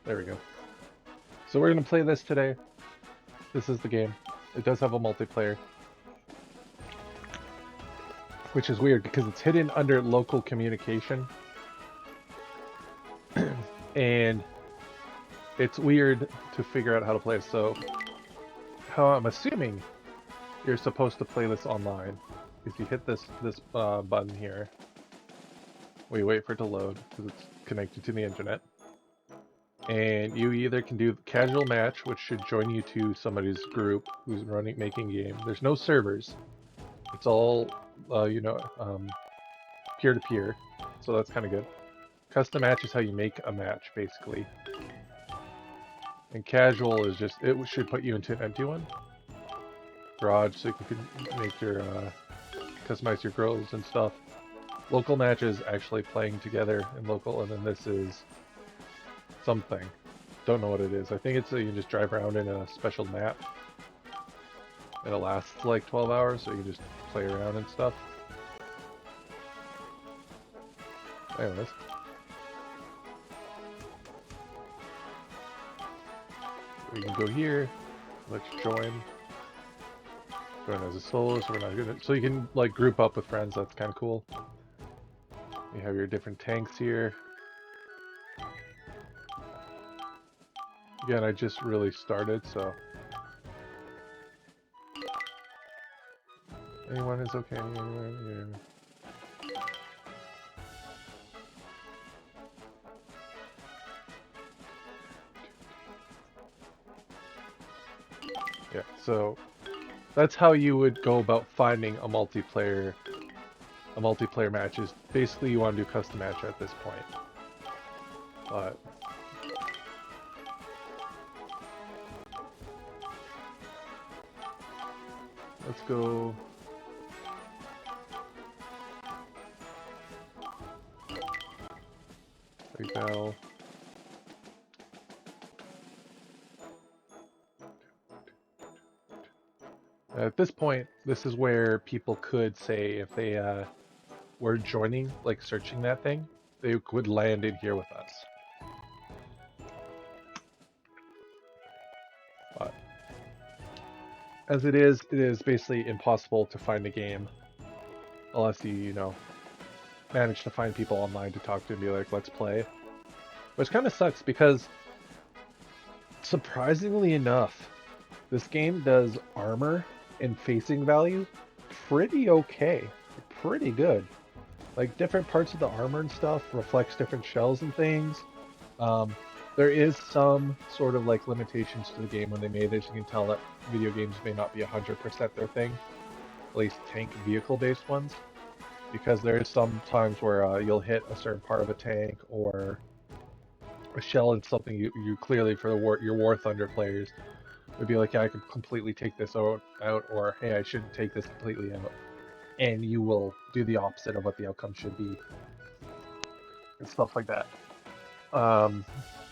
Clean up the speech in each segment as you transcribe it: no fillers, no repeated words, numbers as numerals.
There we go. So we're gonna play this today. This is the game. It does have a multiplayer, which is weird because it's hidden under local communication, and it's weird to figure out how to play. So, how I'm assuming you're supposed to play this online is you hit this button here. We wait for it to load because it's connected to the internet. And you either can do casual match, which should join you to somebody's group who's making game. There's no servers. It's all, peer-to-peer. So that's kind of good. Custom match is how you make a match, basically. And casual is just, it should put you into an empty one. Garage, so you can make your, customize your grills and stuff. Local match is actually playing together in local, and then this is something. Don't know what it is. I think it's you just drive around in a special map. And it lasts like 12 hours, so you just play around and stuff. Anyways. We can go here. Let's join. Join as a solo, so we're not gonna. So you can like group up with friends. That's kind of cool. You have your different tanks here. Again, I just really started, so anyone is okay. Anyone, yeah. Yeah, so that's how you would go about finding a multiplayer match. Is basically you want to do custom match at this point. But let's go. Rebel. At this point, this is where people could say if they were joining, like searching that thing, they would land in here with us. But as it is basically impossible to find a game unless you know, manage to find people online to talk to and be like, let's play. Which kind of sucks because, surprisingly enough, this game does armor and facing value pretty okay. Pretty good. Like, different parts of the armor and stuff reflects different shells and things. There is some sort of like limitations to the game when they made it. You can tell that video games may not be 100% their thing, at least tank vehicle based ones, because there is some times where you'll hit a certain part of a tank or a shell in something you clearly, for your War Thunder players, would be like, yeah, I could completely take this out, or hey, I shouldn't take this completely out, and you will do the opposite of what the outcome should be, and stuff like that.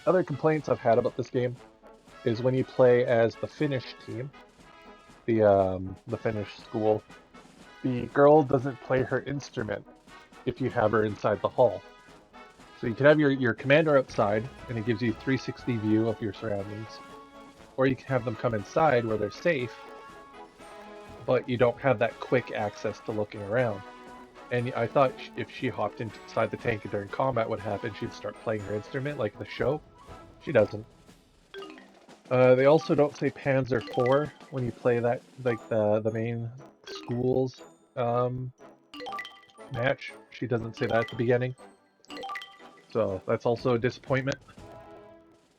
Other complaints I've had about this game is when you play as the Finnish team, the Finnish school, the girl doesn't play her instrument if you have her inside the hall. So you can have your commander outside, and it gives you 360 view of your surroundings. Or you can have them come inside where they're safe, but you don't have that quick access to looking around. And I thought if she hopped inside the tank during combat, what happened? She'd start playing her instrument like the show. She doesn't. They also don't say Panzer IV when you play that, like the main school's match. She doesn't say that at the beginning. So that's also a disappointment.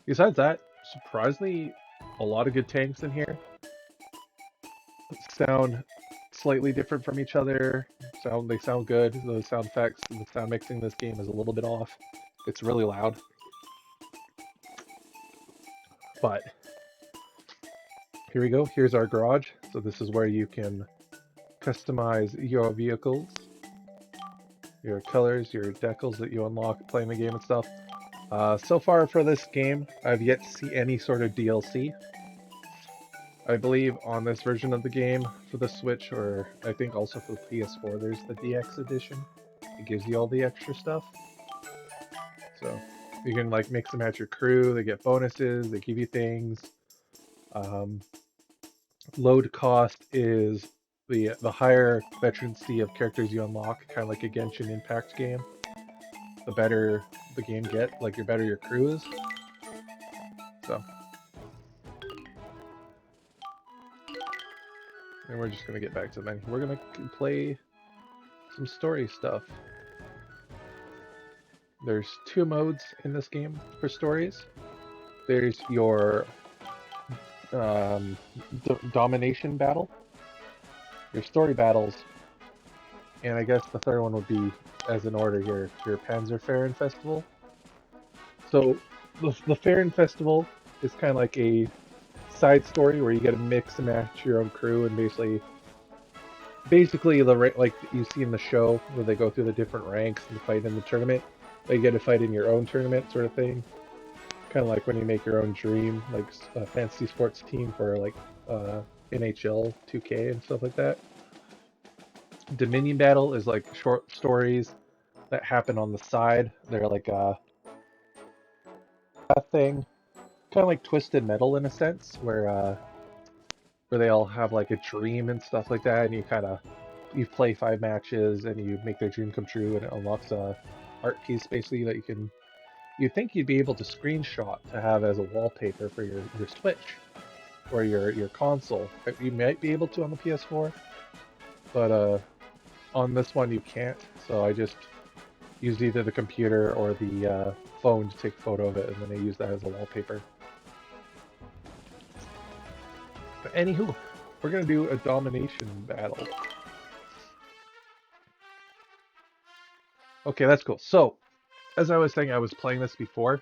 Besides that, surprisingly, a lot of good tanks in here. Sound slightly different from each other. They sound good. The sound effects and the sound mixing in this game is a little bit off. It's really loud. But here we go. Here's our garage. So this is where you can customize your vehicles, your colors, your decals that you unlock playing the game and stuff. So far for this game, I've yet to see any sort of DLC. I believe on this version of the game for the Switch, or I think also for the PS4, there's the DX edition. It gives you all the extra stuff. So You can like mix and match your crew. They get bonuses. They give you things. Um, Load cost is the higher veterancy of characters you unlock, kind of like a Genshin Impact game. The better the game get, like the better your crew is. So, and we're just gonna get back to the menu. We're gonna play some story stuff. There's 2 modes in this game for stories. There's your domination battle, your story battles, and I guess the third one would be, as an order here, your Panzer Festival. So the Farron Festival is kind of like a side story where you get to mix and match your own crew, and basically like you see in the show where they go through the different ranks and fight in the tournament, but you get to fight in your own tournament sort of thing. Kind of like when you make your own dream, like a fantasy sports team for like NHL 2K and stuff like that. Dominion Battle is like short stories that happen on the side. They're like a thing, kind of like Twisted Metal in a sense, where they all have like a dream and stuff like that, and you play 5 matches and you make their dream come true, and it unlocks a art piece basically that you'd think you'd be able to screenshot to have as a wallpaper for your Switch or your console. You might be able to on the PS4, but on this one you can't. So I just used either the computer or the phone to take a photo of it, and then I use that as a wallpaper. But anywho, we're gonna do a domination battle. Okay, that's cool. So, as I was saying, I was playing this before,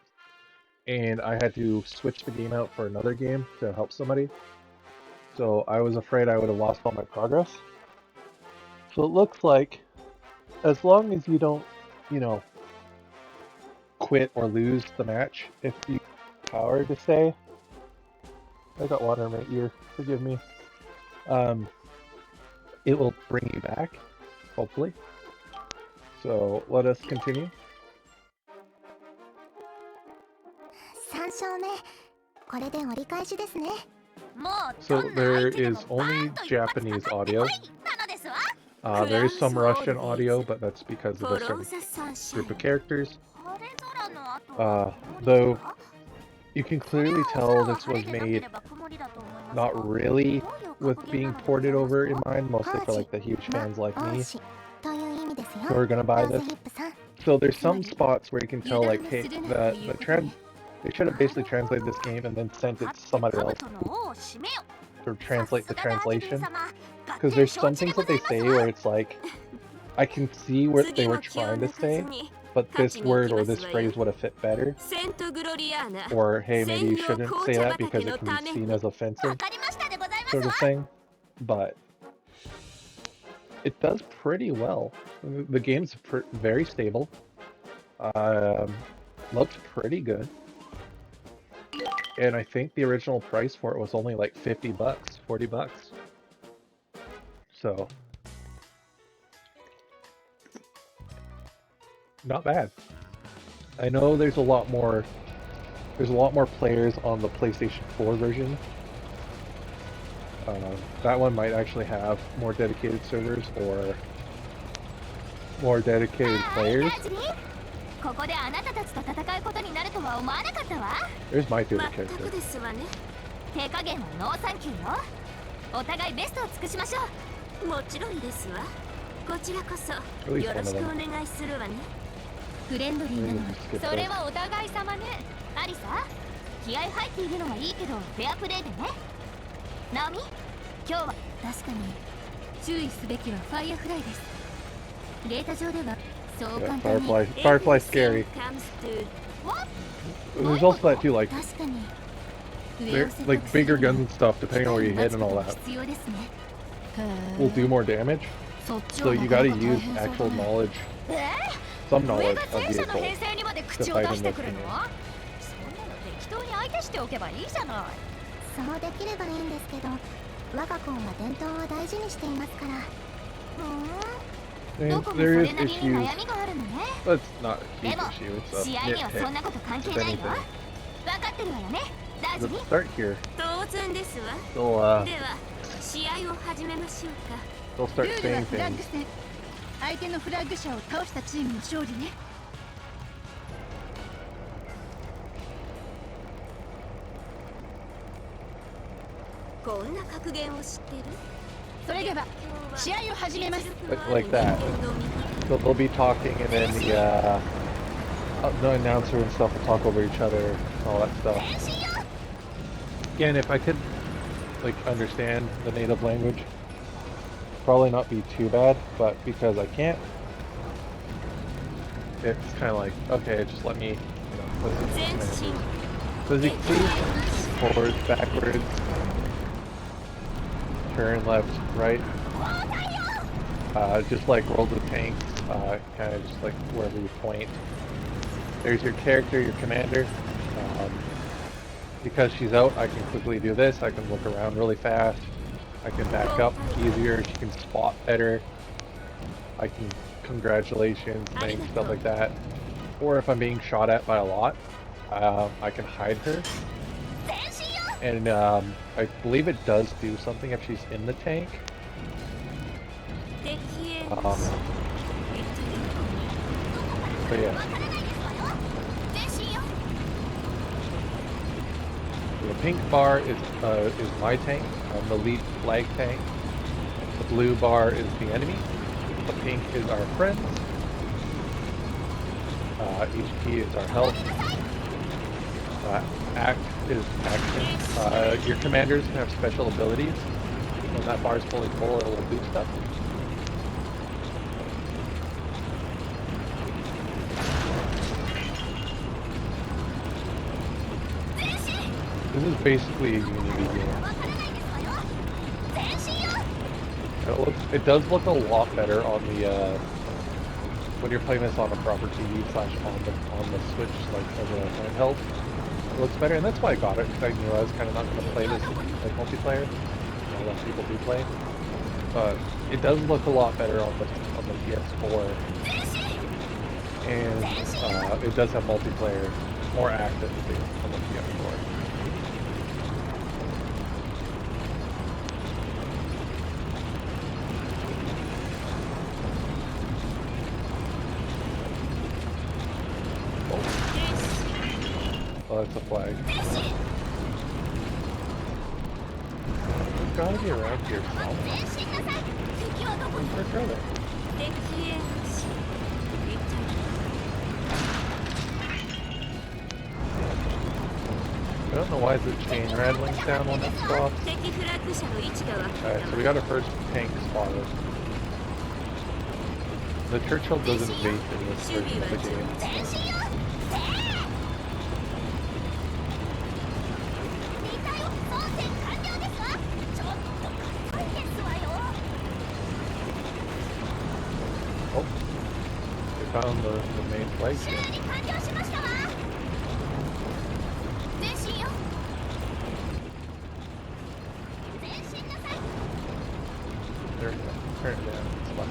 and I had to switch the game out for another game to help somebody. So I was afraid I would have lost all my progress. So it looks like, as long as you don't, quit or lose the match, if you have power to stay. I got water in my ear, forgive me. It will bring you back, hopefully. So let us continue. So there is only Japanese audio. There is some Russian audio, but that's because of a certain group of characters. Though you can clearly tell this was made not really with being ported over in mind, mostly for like the huge fans like me who are gonna buy this. So there's some spots where you can tell, like, hey, they should have basically translated this game and then sent it to somebody else to translate the translation. Because there's some things that they say where it's like, I can see what they were trying to say, but this word or this phrase would have fit better. Or, hey, maybe you shouldn't say that because it can be seen as offensive, sort of thing. But it does pretty well. The game's very stable. Looks pretty good. And I think the original price for it was only like $50, $40. So, not bad. I know there's a lot more players on the PlayStation 4 version. That one might actually have more dedicated servers or more dedicated players. There's my favorite character. At least one of them. Yeah, Firefly scary. There's also that too, like bigger guns and stuff, depending on where you hit and all that, will do more damage. So you gotta use actual knowledge, some knowledge of vehicles to fight in this game. And there is issues, but it's not a huge issue. It's a nitpick, if anything. Let's start here. They'll start saying things. 相手のフラッグ者を倒したチームの勝利ね。こんな格言を知ってる？それでは試合を始めます。Like that. They'll be talking, and then the announcer and stuff will talk over each other, and all that stuff. Again, if I could like understand the native language, probably not be too bad, but because I can't, it's kind of like, okay, just let me, what is it? So as you can see, forwards, backwards, turn left, right, just like World of Tanks, kind of just like wherever you point. There's your character, your commander. Because she's out, I can quickly do this. I can look around really fast. I can back up easier. She can spot better. I can congratulations, thanks, stuff like that. Or if I'm being shot at by a lot, I can hide her. And I believe it does do something if she's in the tank. But yeah. The pink bar is my tank. I'm the lead flag tank. The blue bar is the enemy. The pink is our friends. HP is our health. Act is action. Your commanders can have special abilities. When that bar is fully full, it will do stuff. This is basically a Unity game. It does look a lot better on the when you're playing this on a proper TV / on the Switch, like as a handheld. It looks better, and that's why I got it, because I knew I was kind of not going to play this like multiplayer. A lot of people do play, but it does look a lot better on the PS4, and it does have multiplayer more active on the PS4. Oh, that's a flag. There's gotta be around here somewhere. Where's brother? I don't know why the chain rattling sound when it stops. Alright, so we got our first tank spotted. The Churchill doesn't vape in this version of the game. Oh, we found the main flag here. Turn down. It's fine.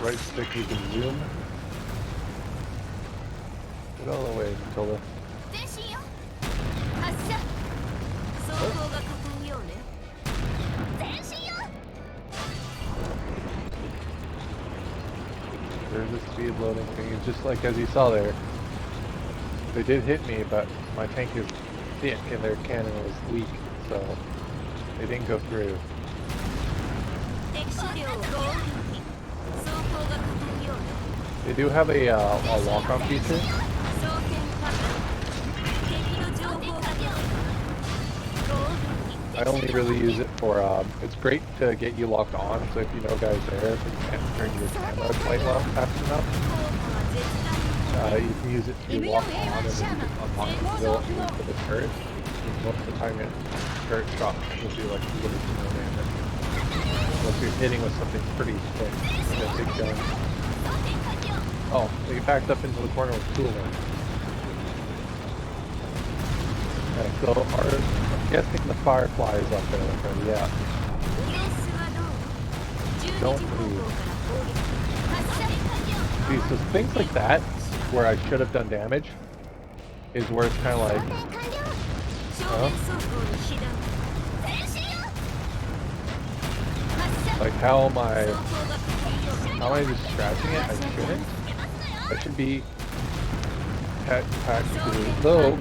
Right stick, you can zoom. Get all the way, Matilda. There's a speed loading thing. It's just like as you saw there. They did hit me, but my tank is thick and their cannon was weak, so they didn't go through. They do have a lock-on feature. I only really use it for, it's great to get you locked on, so if you know guys there, if you can't turn your camera quite well fast enough, you can use it to lock on and then you can unlock the ability for the turret. Most of the time your turret shot will do like little to no damage. Unless you're hitting with something pretty thick, like a big gun. Oh, they backed up into the corner with two of them. Okay, so I'm guessing the firefly is up there with her, yeah. 様子はどう Don't 12時方向 move. から攻撃発射 See, so things like that, where I should have done damage, is where it's kind of like, 正面走行に被弾前進よ発射 like how am I, 走行が確認 how am I just scratching it? I shouldn't. I should be tactically, though,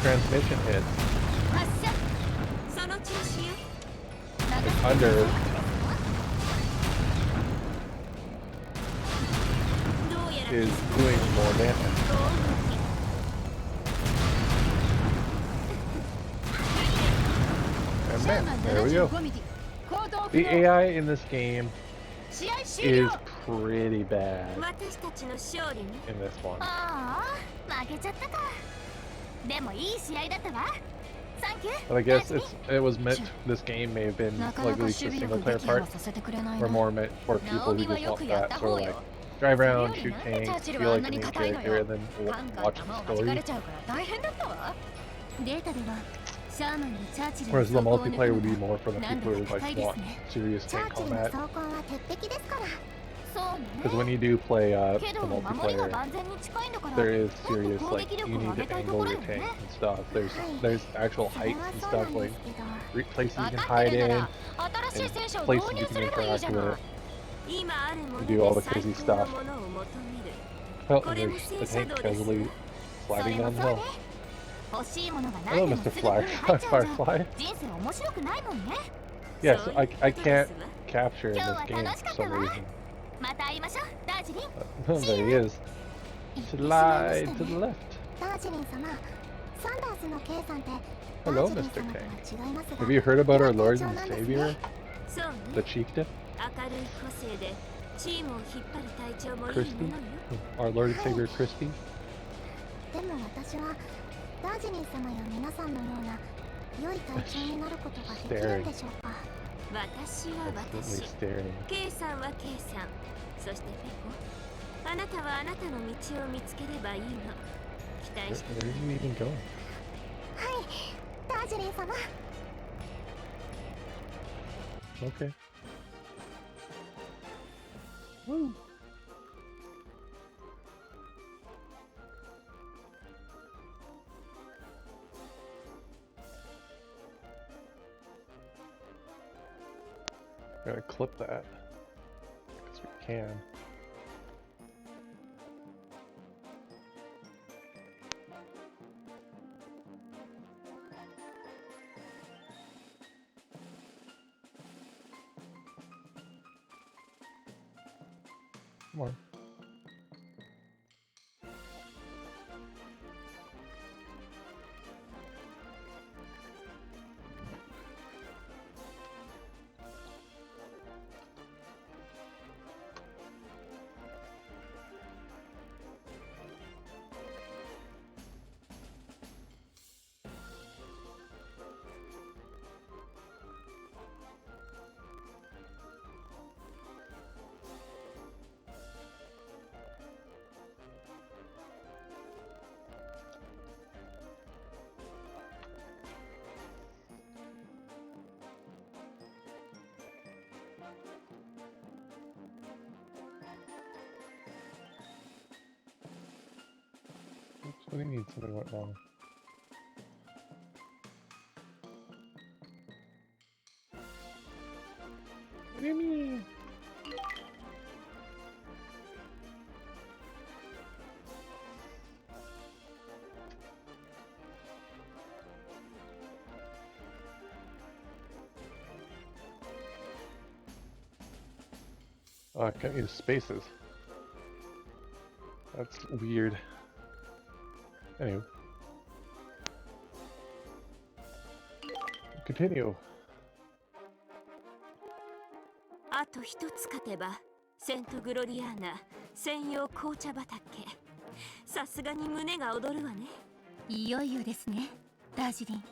transmission hits, 発射その調子よ like under, どうやら is doing more damage. And man, there we go. The AI in this game is pretty bad 私たちの勝利ね in this one. ああ負けちゃったかでもいい試合だったわサンキュー But I guess it was meant, this game may have been like at least the single player part, or more meant for people who just want that sort of like drive around, shoot tanks, feel like the main character, and then watch the story. データではシャーマンがチャーチルの Whereas the 走行を multiplayer would be 抜くの more for the 難 people 度 who が like 高いです want ね serious チャ tank ーチルの combat. 走行は鉄壁ですからそうね Because when you do play け the ど守りが multiplayer, 万全に近いんだから there is もっと serious 攻 like 撃 you 力を need 上げ to たいとこ angle ろ your よ tank ね and stuff. There's actual それ heights は and そうな stuff んで like すけど places you 分 can かって hide るな in ら and 新しい戦車を places 導 you 入す can ればいい interact じゃない with. 今あるもの You do all で the 最 crazy 高の stuff. ものを求める Oh, こ and れも there's 戦 the 車 tank 道ですわ casually そ sliding れも down そう the hill. ね欲しいものがない Hello, でも Mr. すぐ手に入っ Firefly. ちゃうじゃん Firefly. 人生面白くないもんね Yes, そういう I こと can't ですわ capture in 今日 this は game 楽し for かった some わ reason. また会いましょうダージリン There he is. 言ってしまいまし Slide た to the ね left. ダージリン様サンダースの K さんってダ Hello, ージリン Mr. 様と K. は違いますが Have you heard about our 今 Lord 隊長 and なんです Savior, ねそうね the chieftain? 明るい個性でチームを引っ張る隊長もいい Crispy? ものよ Our Lord and Savior, Crispy? でも私はダージリン様や皆さんのような良い隊長になることができるんでしょうか私は Absolutely 私 staring. K さんは K さんそしてペコあなたはあなたの道を見つければいいの期待 Where, して where are you even going? はいダージリン様 Okay. Woo. Gotta clip that. Because we can. Come on. Oops, what do you mean something went wrong? What do you mean? Oh, I can't use spaces. That's weird. Anyway. Continue. あと一つ勝てばセントグロリアーナ専用紅茶畑さすがに胸が躍るわねいよいよですねダージリン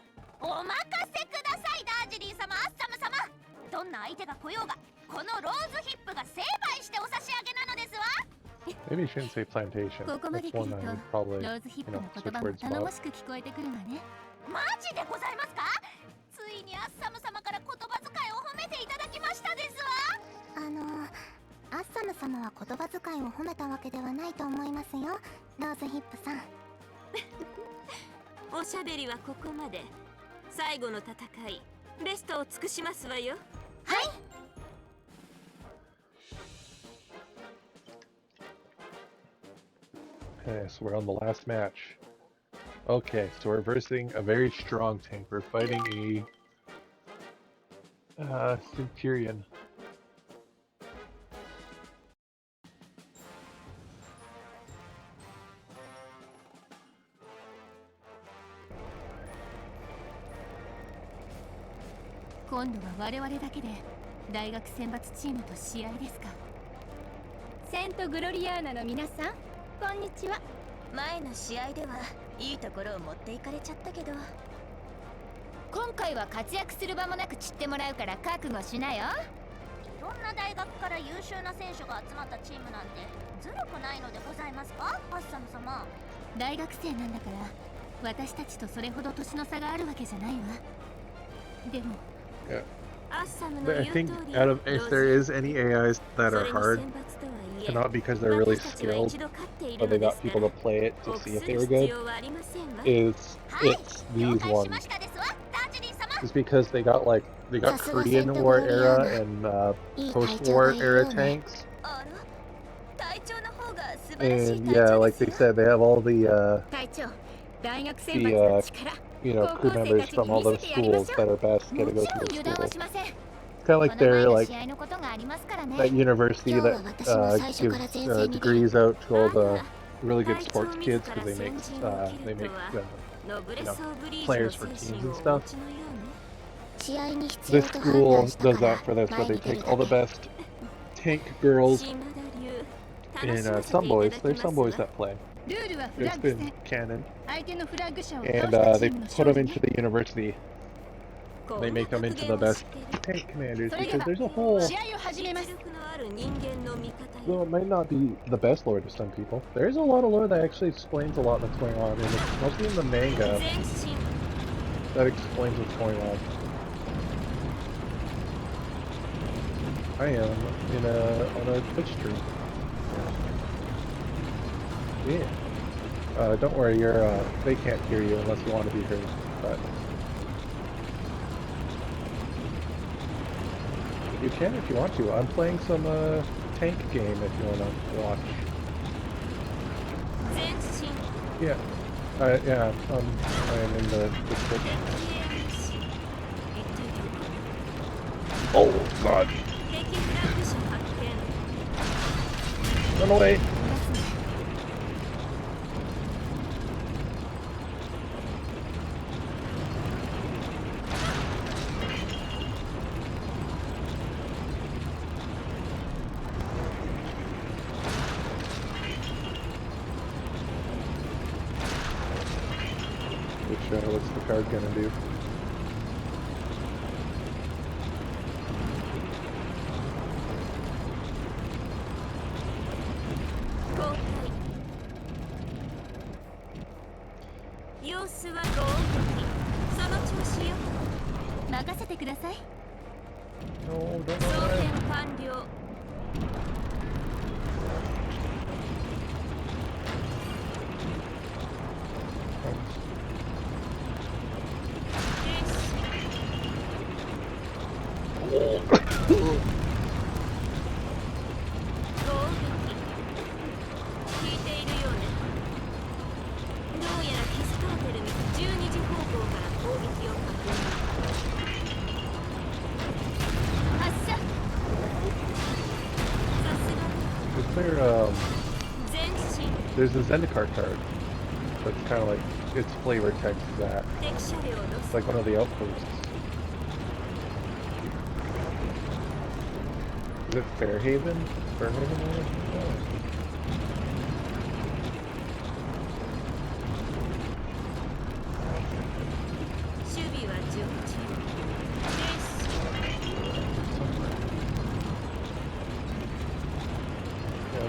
お任せくださいダージリン様アッサム様どんな相手が来ようがこのローズヒップが成敗してお差し上げなのですわ Maybe you shouldn't say plantation. ここまで That's 来る one と I would probably, ローズヒップ you know, の言 switch 葉も words 頼も about. しく聞こえてくるわね。マジでございますか？ついにアッサム様から言葉遣いを褒めていただきましたですわ。アッサム様は言葉遣いを褒めたわけではないと思いますよ、ローズヒップさん。おしゃべりはここまで。最後の戦い、ベストを尽くしますわよ。はい。Okay, so we're on the last match. Okay, so we're versing a very strong tank. We're fighting a Centurion. .今度は我々だけで大学選抜チームと試合ですか。セントグロリアーナの皆さん、こんにちは。前の試合ではいいところを持っていかれちゃったけど、今回は活躍する場もなく散ってもらうから覚悟しなよ。いろんな大学から優秀な選手が集まったチームなんてずるくないのでございますか、アッサム様。大学生なんだから私たちとそれほど年の差があるわけじゃないわ。でも Yeah. But I think out of if there is any AIs that are hard, it's not because they're really skilled, but they got people to play it to see if they were good. It's these ones. It's because they got Korean War era and post-war era tanks. And yeah, like they said, they have all the you know, crew members from all those schools that are best get to go through the school. It's kind of like they're like that university that gives degrees out to all the really good sports kids because they make you know, players for teams and stuff. This school does that for this, where they take all the best tank girls and some boys. There's some boys that play. It's been canon. And they put them into the university. They make them into the best tank commanders because there's a whole... Well, it might not be the best lore to some people. There's a lot of lore that actually explains a lot that's going on, and it's mostly in the manga that explains what's going on. I am on a Twitch stream. Yeah. Don't worry, they can't hear you unless you want to be heard, but you can if you want to. I'm playing some tank game if you want to watch. Yeah. Yeah, I am in the Twitch. Oh, God. Run away. What's the card gonna do? No, don't run. There's a Zendikar card that's kind of like, its flavor text is that. It's like one of the outposts. Is it Fairhaven? Fairhaven?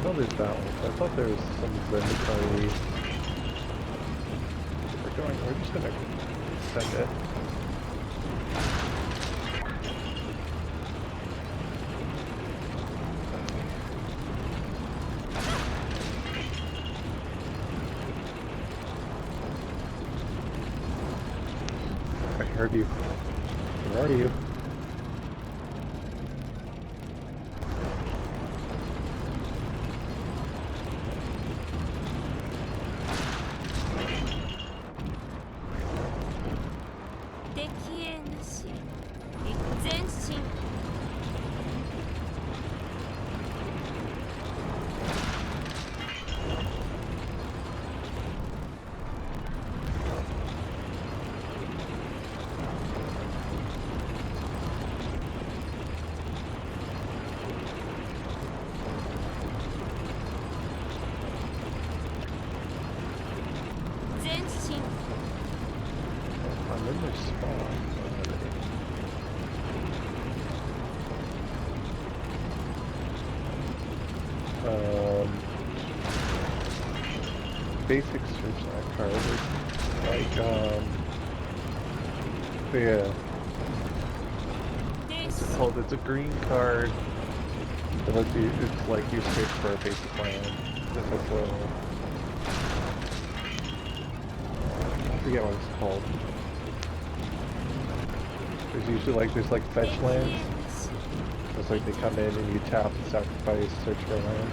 Oh. Oh, there's that one. I thought there was some Zendikar. We're just gonna send it. I heard you. Where are you? I'm in their spawn. Basic search that card is like, yeah. What's it called? It's a green card. It lets you, it's like you search for a basic land. It's like a, I forget what it's called. There's usually like, there's like fetch lands. It's like they come in and you tap and sacrifice, search for land.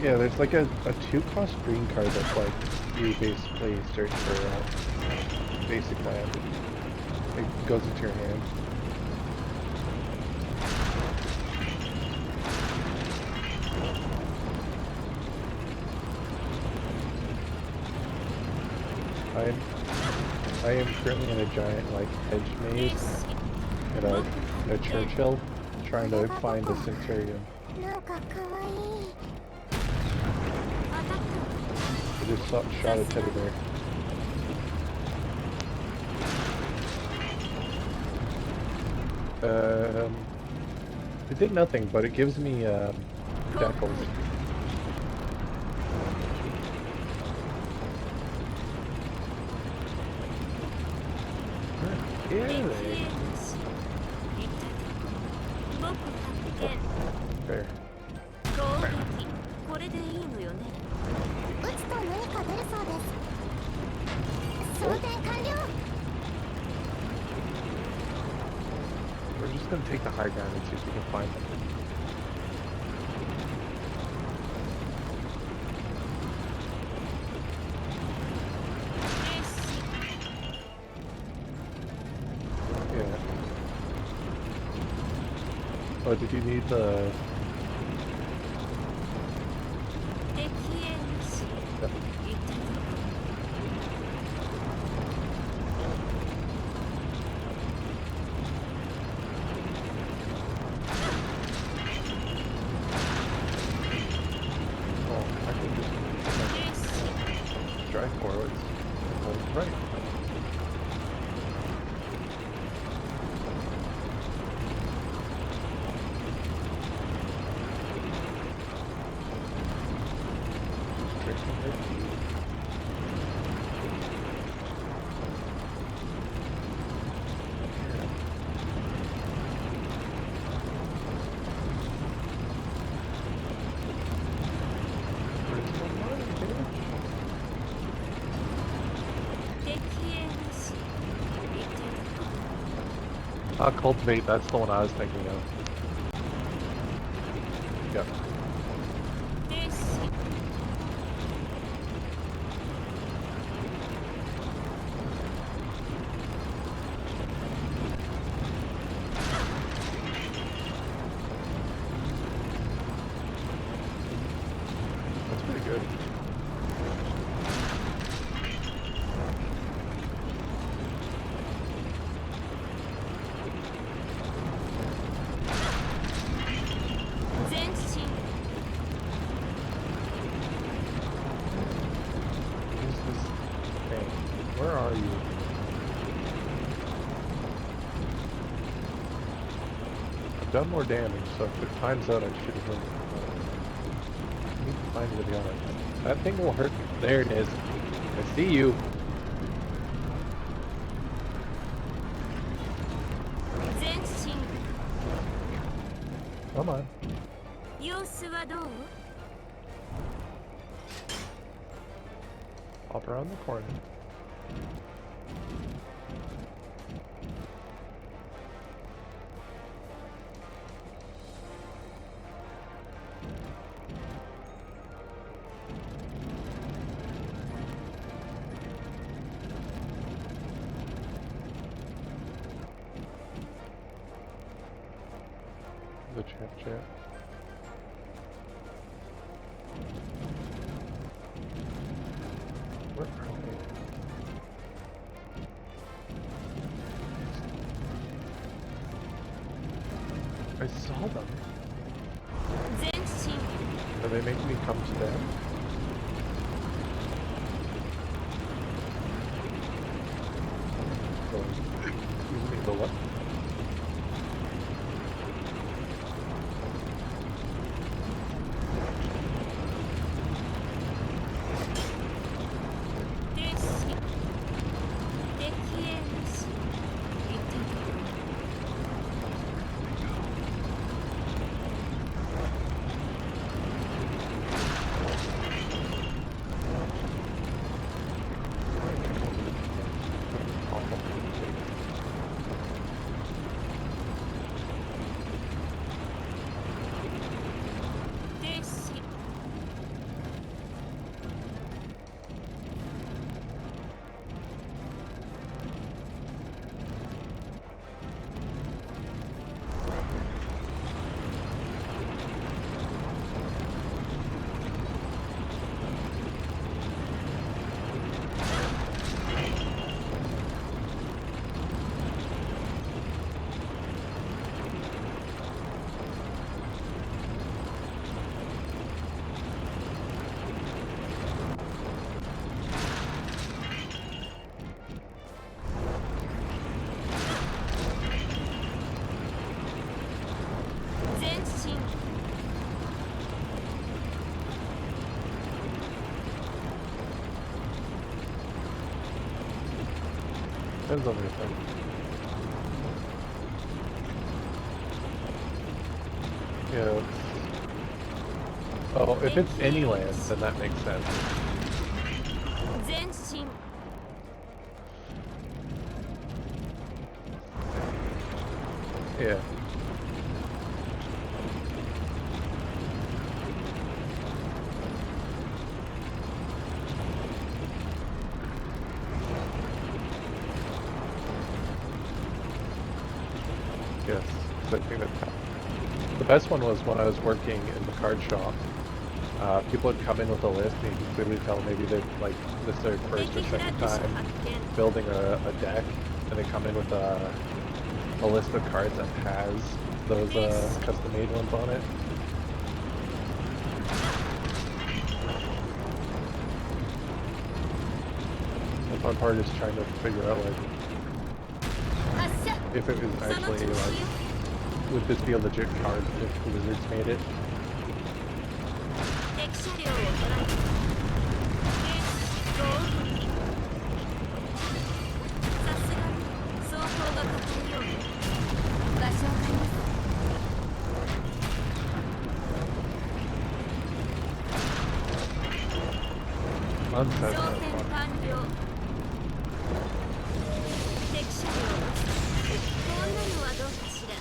Yeah, there's like a 2-cost green card that's like, you basically search for basic land. It goes into your hand. I am currently in a giant like hedge maze in a Churchill trying to find a Centurion. I just shot a teddy bear. It did nothing, but it gives me decals. Where are they? Fair. We're just gonna take the high ground and see if we can find them. Yeah. Oh, did you need the... Drive forwards. Hold right. Straight from Cultivate, that's the one I was thinking of. Yep. That's pretty good. Where are you? done more damage, so if it times out, I should have been. I need to find where they are. That thing will hurt me. There it is. I see you. 全身 Come on. 様子はどう？ Hop around the corner. The chat. Where are they? I saw them. 全身 Are they making me come to them? Excuse me, the what? Depends on your thing. Yeah. Oh, if it's any land, then that makes sense. 全身 Yeah. Yes, so I think that's the best one was when I was working in the card shop. People would come in with a list, and you could clearly tell maybe they'd like this is their first or second time building a deck, and they come in with a list of cards that has those custom-made ones on it. The fun part is trying to figure out like if it was actually like would this be a legit card if Wizards made it? 敵車両を捉えさすがに装甲が硬いようで場所を変えます 装填完了敵車両こんなのはどうかしら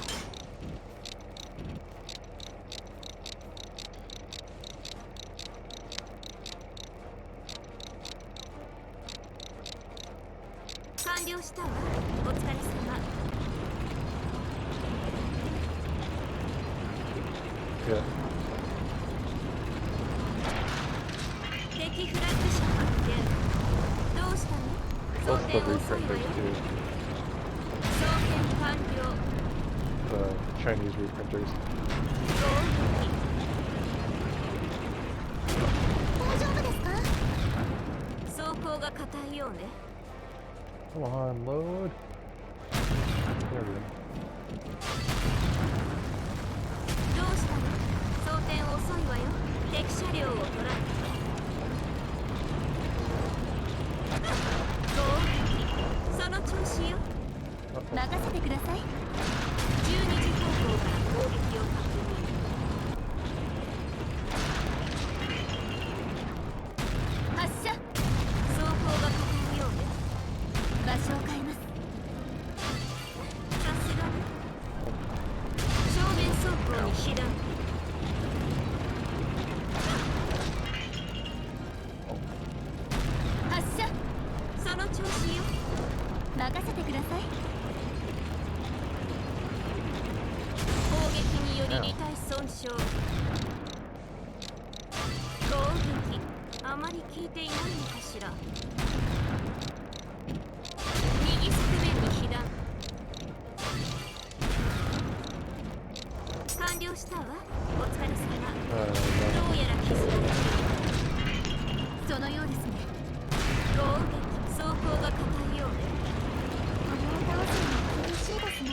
完了したわお疲れ様 Yeah. 敵フラッグ車発見どうしたの Plus 装 the 填遅いわ reprinters よ too. 装填完了 The Chinese reprinters. 大丈夫ですか装甲が硬いようね Come on, load. There we go. 車両を捉えた。その調子よ。任せてください。12時方向から攻撃を確認。発射。装甲が固いようね。場所を変えます。さすがに正面走行に被弾。発射。その調子よ。任せてください。攻撃により離体損傷。攻撃あまり効いていないのかしら。右側面に被弾。完了したわ。お疲れ様。どうやら傷ができる。そのようですね。攻撃装甲が硬いようで。これを倒すのは厳しいですね。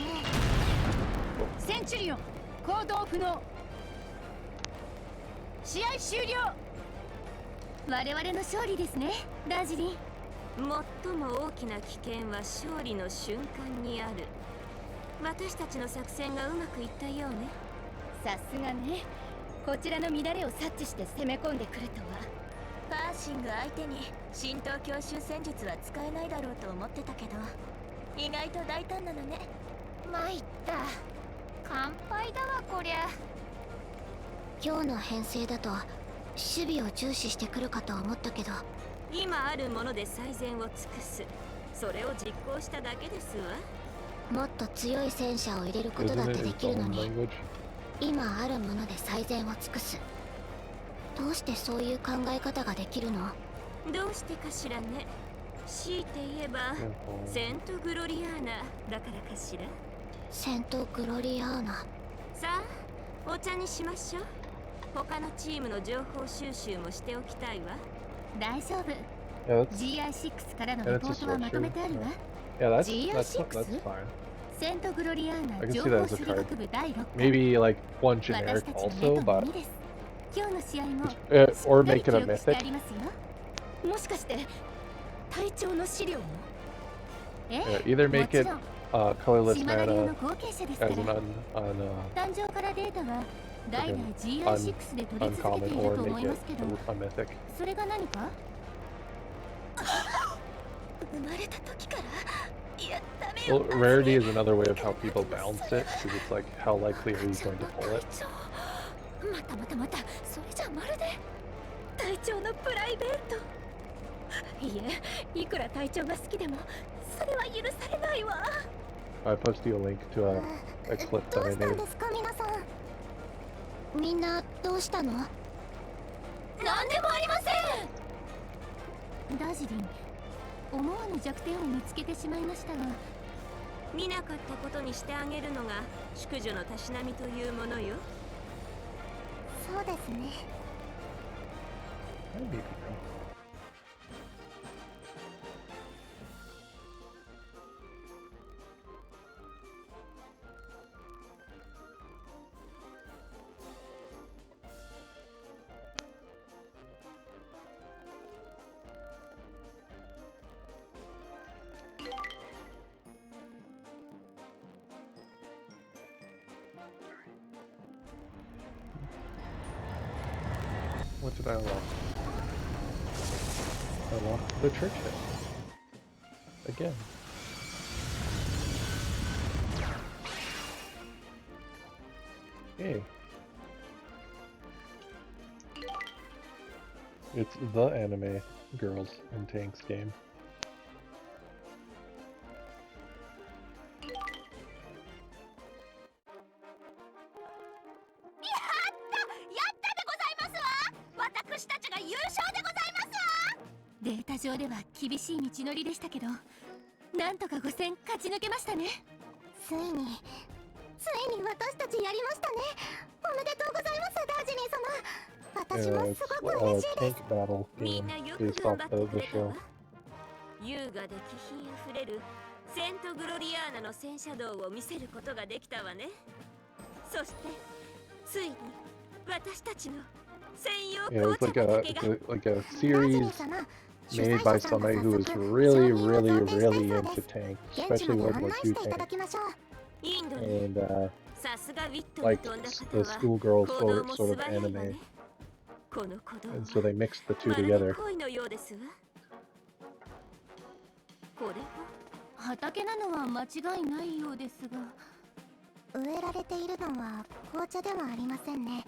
センチュリオン行動不能。試合終了。我々の勝利ですね、ダージリン。最も大きな危険は勝利の瞬間にある。私たちの作戦がうまくいったようね。さすがね。こちらの乱れを察知して攻め込んでくるとは。パーシング相手に神道強襲戦術は使えないだろうと思ってたけど、意外と大胆なのね。参った。乾杯だわこりゃ。今日の編成だと守備を重視してくるかと思ったけど、今あるもので最善を尽くす。それを実行しただけですわ。もっと強い戦車を入れることだってできるのに、今あるもので最善を尽くす。どうしてそういう考え方ができるの？どうしてかしらね。強いて言えばセントグロリアーナだからかしら。セントグロリアーナ。さあお茶にしましょう。他のチームの情報収集もしておきたいわ。大丈夫。GI6 からのレポートはまとめてあるわ。GI6？ セントグロリアーナ情報守備学部第6課。 Maybe like one generic also, but 今日の試合も or make it a mythic. もしかして隊長の資料もEither make it colorless 島田流 mana の後継者ですか as ら。 an 誕生からデータは代々 GI6 で取り続けて uncommon いる or と思い make ま it すけど、 a mythic. それが何か？生まれた時から。いや、ダメよ。 Well, rarity is another way of how people balance it, because it's like how likely are you going to pull it. またそれじゃまるで隊長のプライベート。いえ、いくら隊長が好きでもそれは許されないわ。 I post you a link to a clip ど that う I したん made. ですか皆さん。みんなどうしたの？なんでもありません。ダージリン、思わぬ弱点を見つけてしまいましたが、見なかったことにしてあげるのが淑女のたしなみというものよ。そうですね。 Maybe. What did I unlock? I unlocked the church hit. Again. Yay. It's the anime girls and tanks game. データ上では厳しい道のりでしたけど、なんとか5戦勝ち抜けましたね。ついに私たちやりましたね。おめでとうございます、ダージリン様。私もすごく嬉しいです。 tank battle みん game なよく based 頑 off 張って the くれた show. わ。優雅で気品あふれるセントグロリアーナの戦車道を見せることができたわね。そしてついに私たちの You know, it's like a series made by somebody who is really, really, really into tanks, especially World War II tanks, and like the schoolgirl sort of anime, and so they mixed the two together. 畑なのは間違いないようですが、植えられているのは紅茶ではありませんね。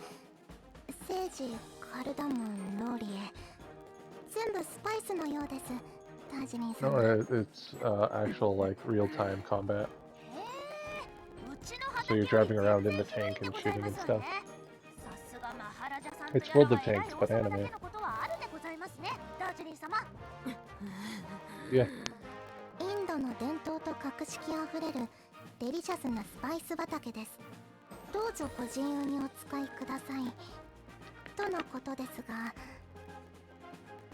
セージ、カルダモン、ローリエ、全部スパイスのようです。タージリンさん。No, it's actual like real-time combat. So you're driving around in the tank and shooting and stuff. It's World of Tanks, but anime. Yeah. インドの伝統と格式あふれるデリシャスなスパイス畑です。どうぞご自由にお使いください。とのことですが、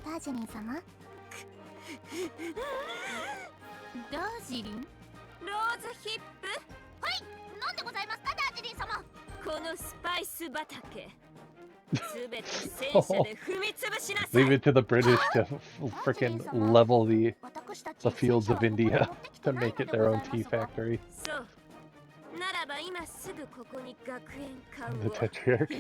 ダージリン様？ダージリン？ローズヒップ？はい、なんでございますか、ダージリン様？このスパイス畑。Leave it to the British to frickin' level the fields of India to make it their own tea factory. The Tetrarch.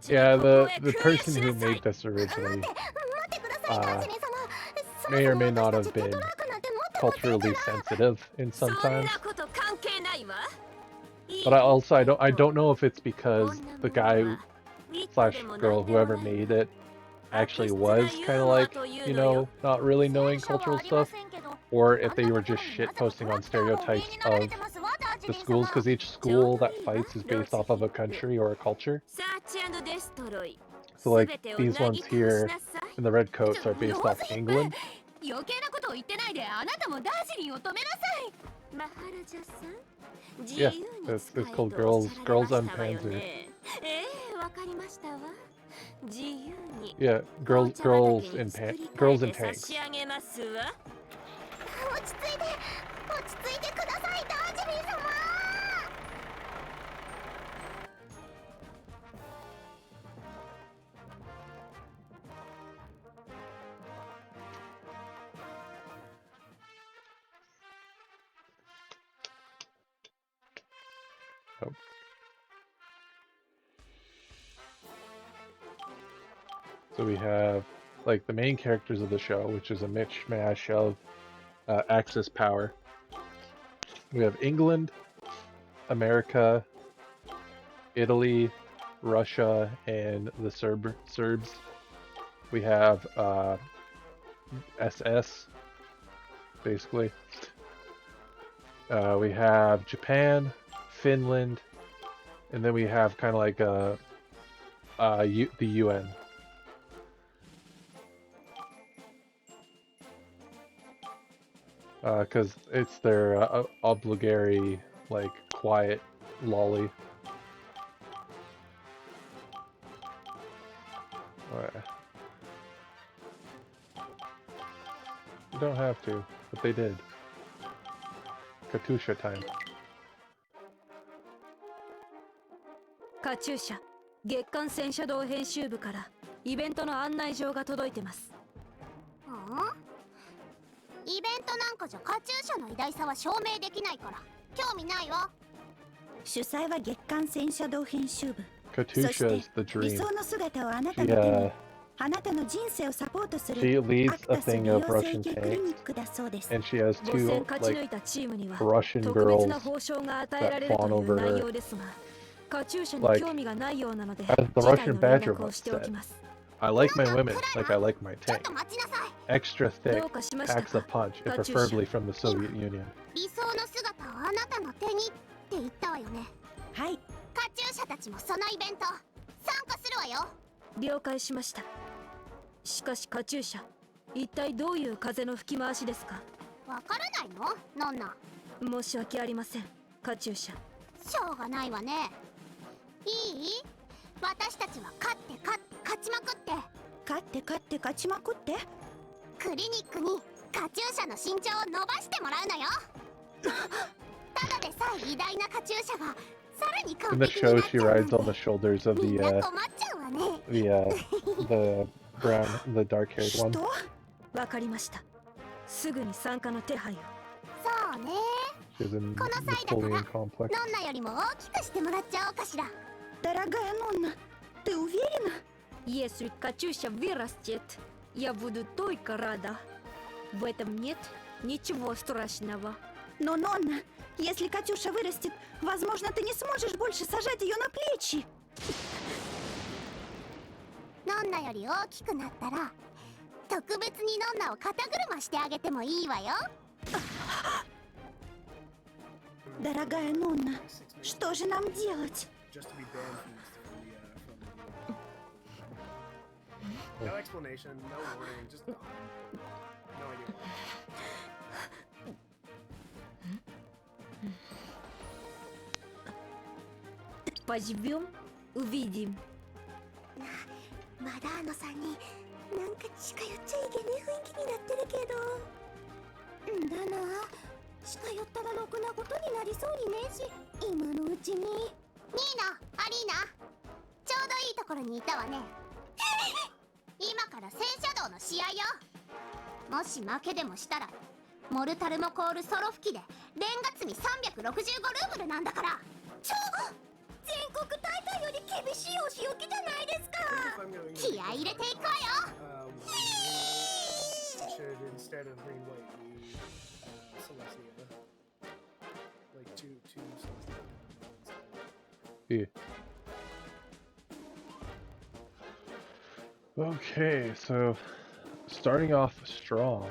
Yeah, the person who made this originally may or may not have been culturally sensitive in some times. But I don't know if it's because the guy slash girl, whoever made it, actually was kind of like, you know, not really knowing cultural stuff, or if they were just shit posting on stereotypes of the schools, because each school that fights is based off of a country or a culture. So like these ones here in the red coats are based off England. Yeah, it's called und Panzer. Yeah, girls in tanks. Oh. So we have like the main characters of the show, which is a mishmash of Axis power. We have England, America, Italy, Russia, and the Serbs. We have SS, basically. We have Japan, Finland, and then we have kind of like the UN. Because it's their obligatory, like, quiet lolly. You don't have to, but they did. Katusha time. カチューシャ、月刊戦車道編集部からイベントの案内状が届いてます。イベントなんかじゃカチューシャの偉大さは証明できないから興味ないわ。主催は月刊戦車道編集部。Katusha is the dream. 理想の姿をあなたの手に、あなたの人生をサポートする She leads a thing of Russian tanks, and she has two like Russian girls that fawn over her. Like, as the Russian badger once said, I like my women like I like my tank. Extra thick, packs a punch, and preferably from the Soviet Union. 理想の姿をあなたの手にって言ったわよね。はい。カチューシャたちもそのイベント参加するわよ。了解しました。しかしカチューシャ、一体どういう風の吹き回しですか？わからないの？ノンナ。申し訳ありません、カチューシャ。しょうがないわね。いい？私たちは勝ちまくって。勝ちまくって？クリニックにカチューシャの身長を伸ばしてもらうのよ。ただでさえ偉大なカチューシャが In the show, she rides on the shoulders of the brown, the dark-haired one. わかりました。すぐに参加の手配を。そうね。 She's in Napoleon complex. Дорогая Нонна, ты уверена? Если Катюша вырастет, я буду только рада. В этом нет ничего страшного. Но, Нонна, если Катюша вырастет, возможно, ты не сможешь больше сажать ее на плечи. Нонна より大きくなったら、特別にノンナを肩車してあげてもいいわよ。Дорогая Нонна, что же нам делать? No explanation, no warning, just gone. No idea. Поживем, увидим. まださんになんか近寄っちゃいけねえ雰囲気になってるけど。だな、近寄ったらろくなことになりそうにねえし、今のうちに。ニーナ、アリーナ、ちょうどいいところにいたわね。今から戦車道の試合よ。もし負けでもしたらモルタルモコールソロ吹きでレンガ積み365ルーブルなんだから。全国大会より厳しいお仕置きじゃないですか。気合い入れていくわよ。Should instead of green white be Celestia, like two Celestia. Yeah. Okay, so starting off strong,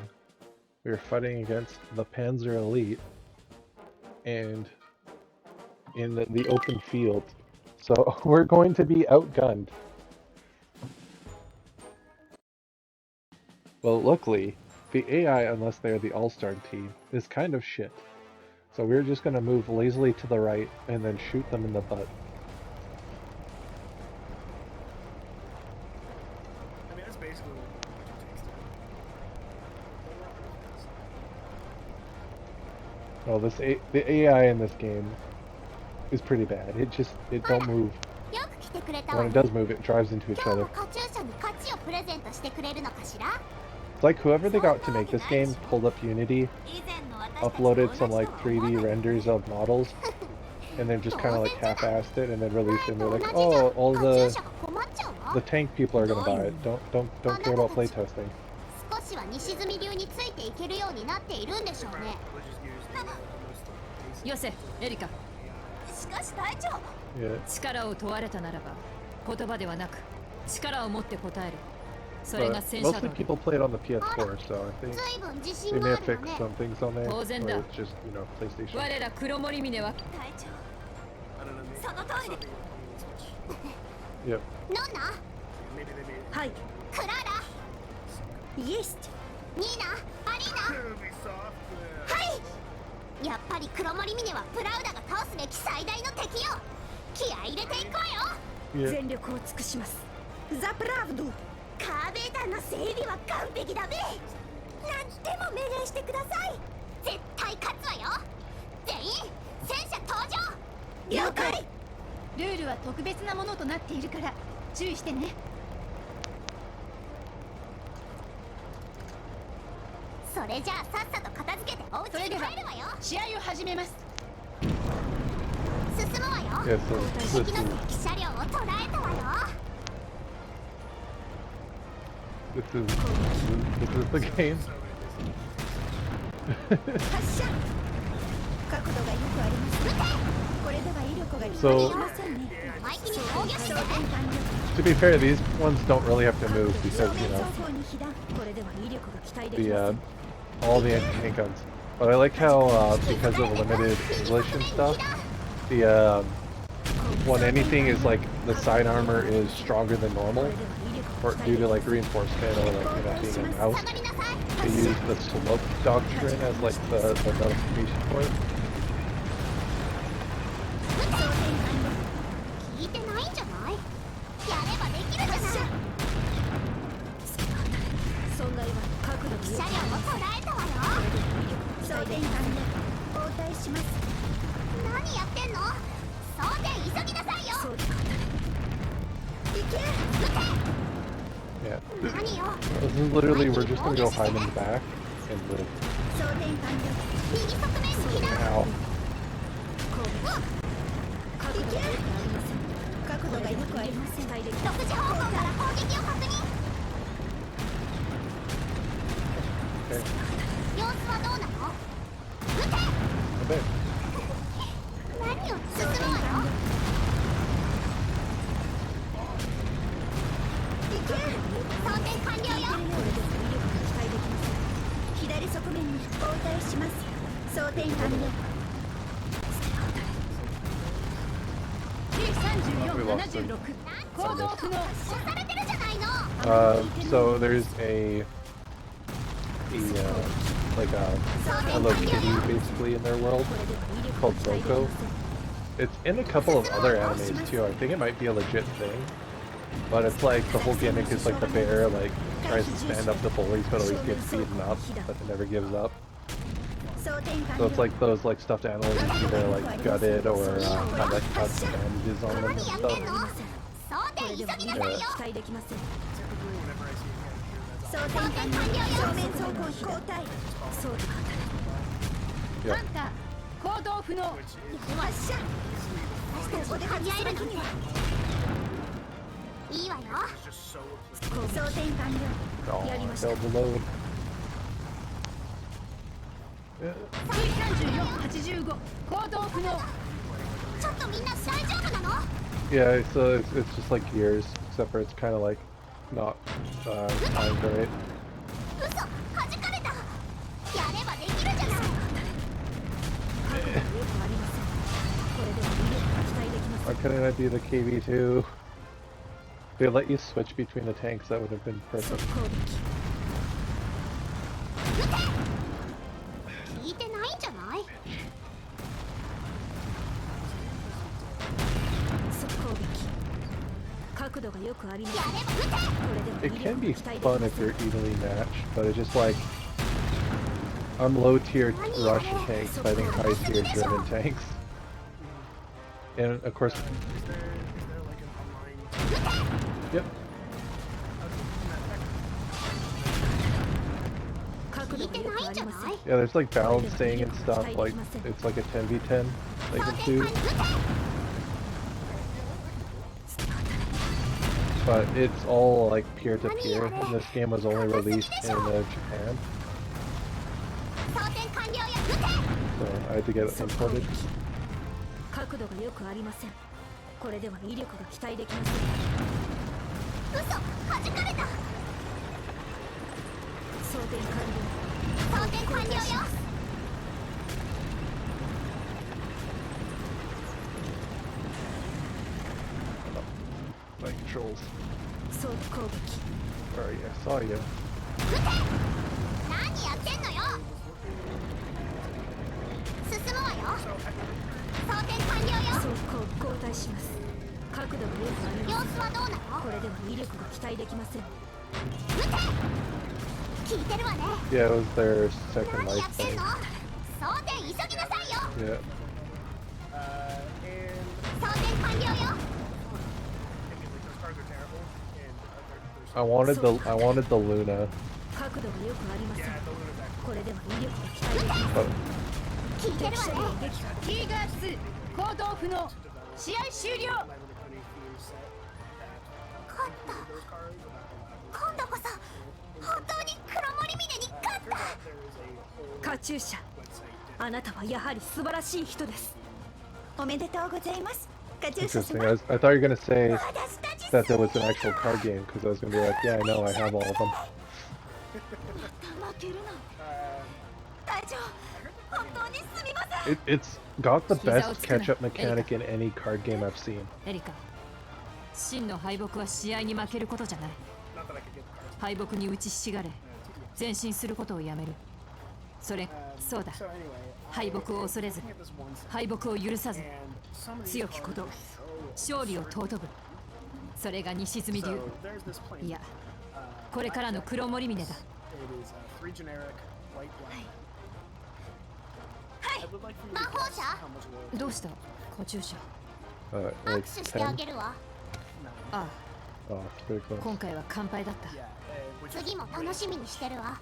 we are fighting against the Panzer Elite and in the open field. So we're going to be outgunned. Well, luckily, the AI, unless they're the all-star team, is kind of shit. So we're just going to move lazily to the right and then shoot them in the butt. I mean, that's basically what it takes to. Well, the AI in this game is pretty bad. It don't move. When it does move, it drives into each other. It's like whoever they got to make this game pulled up Unity, uploaded some like 3D renders of models, and then just kind of like half-assed it and then released it. And they're like, oh, all the tank people are gonna buy it. Don't care about playtesting. Yose, Erika. しかし隊長。 Yeah. 力を問われたならば、言葉ではなく力を持って答える。それが But 戦車 mostly 道。 people play it on the PS4, so I think they may have fixed some things on there, or it's just, you know, PlayStation. 我ら黒森峰は隊長。 I don't know. Maybe, その通り。 Switch. Yep. ノンナ、 Maybe they made. はい。クララ、イエス、ニーナ、アリーナ。 It'll be soft. はい。やっぱり黒森峰はプラウダが倒すべき最大の敵よ。気合い入れていくわよ。 Yeah. 全力を尽くします。ザプラウド。カーベータの整備は完璧だべ。何でも命令してください。絶対勝つわよ。全員戦車登場。了解。ルールは特別なものとなっているから注意してね。それじゃあさっさと片付けてお家に帰るわよ。試合を始めます。進むわよ。 Yeah, so 敵の敵車両を捉えたわよ。 this is the game. 発射。角度がよくあります。これでは威力が決ま So りませんね。生意気に防御してね。 to be fair, these ones don't really have to move because, 正 you 面 know, 双方に被弾。これでは威力が期待でき the ません。 all the anti-tank guns. But I like how because of limited English and stuff, the when anything is like the side armor is stronger than normal, or due to like reinforcement or like, you know, being in house, 下がりなさい。 they use the slope doctrine as like the notification for it. 聞いてないんじゃない？やればできるじゃない。損害は角度に車両を捉えたわよ。装填完了。応対します。何やってんの？ Yeah. This is literally, we're just gonna go hide in the back and live. 装填完了。 Ow. 角度がよくありません。独自方向から砲撃を確認。 Okay. 様子はどうなの？ A bit. 何を進むわよ。装填完了よ。左側面に応対します。装填完了。 We lost him. 行動不能。 されてるじゃないの。 So there's like a Hello Kitty basically in their world called Boko. It's in a couple of other animes too. I think it might be a legit thing. But it's like the whole gimmick is like the bear like tries to stand up to bullies but always gets beaten up, but it never gives up. 装填完 So 了。 it's like those like stuffed animals either like gutted or have like cut bandages on them and 何やってん stuff. の？装填急ぎなさいよ。 期待できません。 Typically, whenever I see a character that's 装填完了。正面走行交代。そうだ。 Yeah. ハンター行動不能。 which is 発射。ここで発射する気には。 いいわよ。 just so applicable. 装填完了。 Oh, failed the load. Yeah. 3485行動不能。ちょっとみんな大丈夫なの？ Yeah, so it's just like gears, except for it's kind of like not timed right. 嘘、弾かれた。やればできるじゃない。 Why couldn't I do the KV2? They let you switch between the tanks, that would have been perfect. 聞いてないんじゃない？ 角度がよくあります。やれば撃て。 これでも It 威 can 力 be が期待でき fun ま if せん。 you're evenly matched, but it's just like I'm low tier Russian tanks fighting high tier German tanks. And of course, Is there like an online? yep. 角度がよくありません。 Yeah, there's like balancing and stuff, like it's like a 10v10 they can do. But it's all like peer-to-peer, and this game was only released in Japan, 装填完了よ。撃て。 so I had to get it imported. 角度がよくありません。これでは威力が期待できません。嘘、弾かれた。装填完了。装填完了よ。 My controls. 装攻撃。 Sorry, I saw you. 何やってんのよ。進むわよ。装填完了よ。装甲交代します。角度がよくあり様ます。子はどうなの？これでは威力が期待できません。撃て。聞いてるわね。 Yeah, it was their second 何や life ってん thing. の？装填急ぎなさいよ。 Yeah. And 装填完了よ。 I mean, like those cars are terrible, and they're I wanted the Luna, 角度がよくありません。 yeah, the Luna's actually これでは威力が期待できません。 but 聞いてるわね。ティーガー2行動不能。試合終了。 my really funny theme set that 勝った。 those cars are not allowed. 今度こそ本当に黒森峰に勝った。 There is a whole カチューシャ、 website あなたはやはり素晴らしい人です。おめでとうございます。カチューシャ interesting. 様。 I thought you were gonna say 私たち that there was an actual card game, because I was gonna be like, yeah, I know, I have all of them. 負けるな。隊長、本当にすみません。 It's got the best catch-up mechanic in any card game I've seen. エリカ、真の敗北は試合に負けることじゃない。 not that I could get the cars. 敗北に打ちひしがれ、前進することをやめる。それ、そうだ。 So anyway, 敗北を恐れず、 looking at this one set, 敗北を許さず、 and some of these 強き cars こと are so 勝利を尊ぶ。それが西住流。 So there's this plane. いや、これからの黒森峰だ。 It is three generic white black. はい、 I would like for you 魔 to 法 guess 者。 how much of どうしたカチューシャ。握 Like 手してあ 10? げるわ。あ Oh, it's pretty あ close. 今回は乾杯だった Yeah, which is 次も楽しみにしてるわ。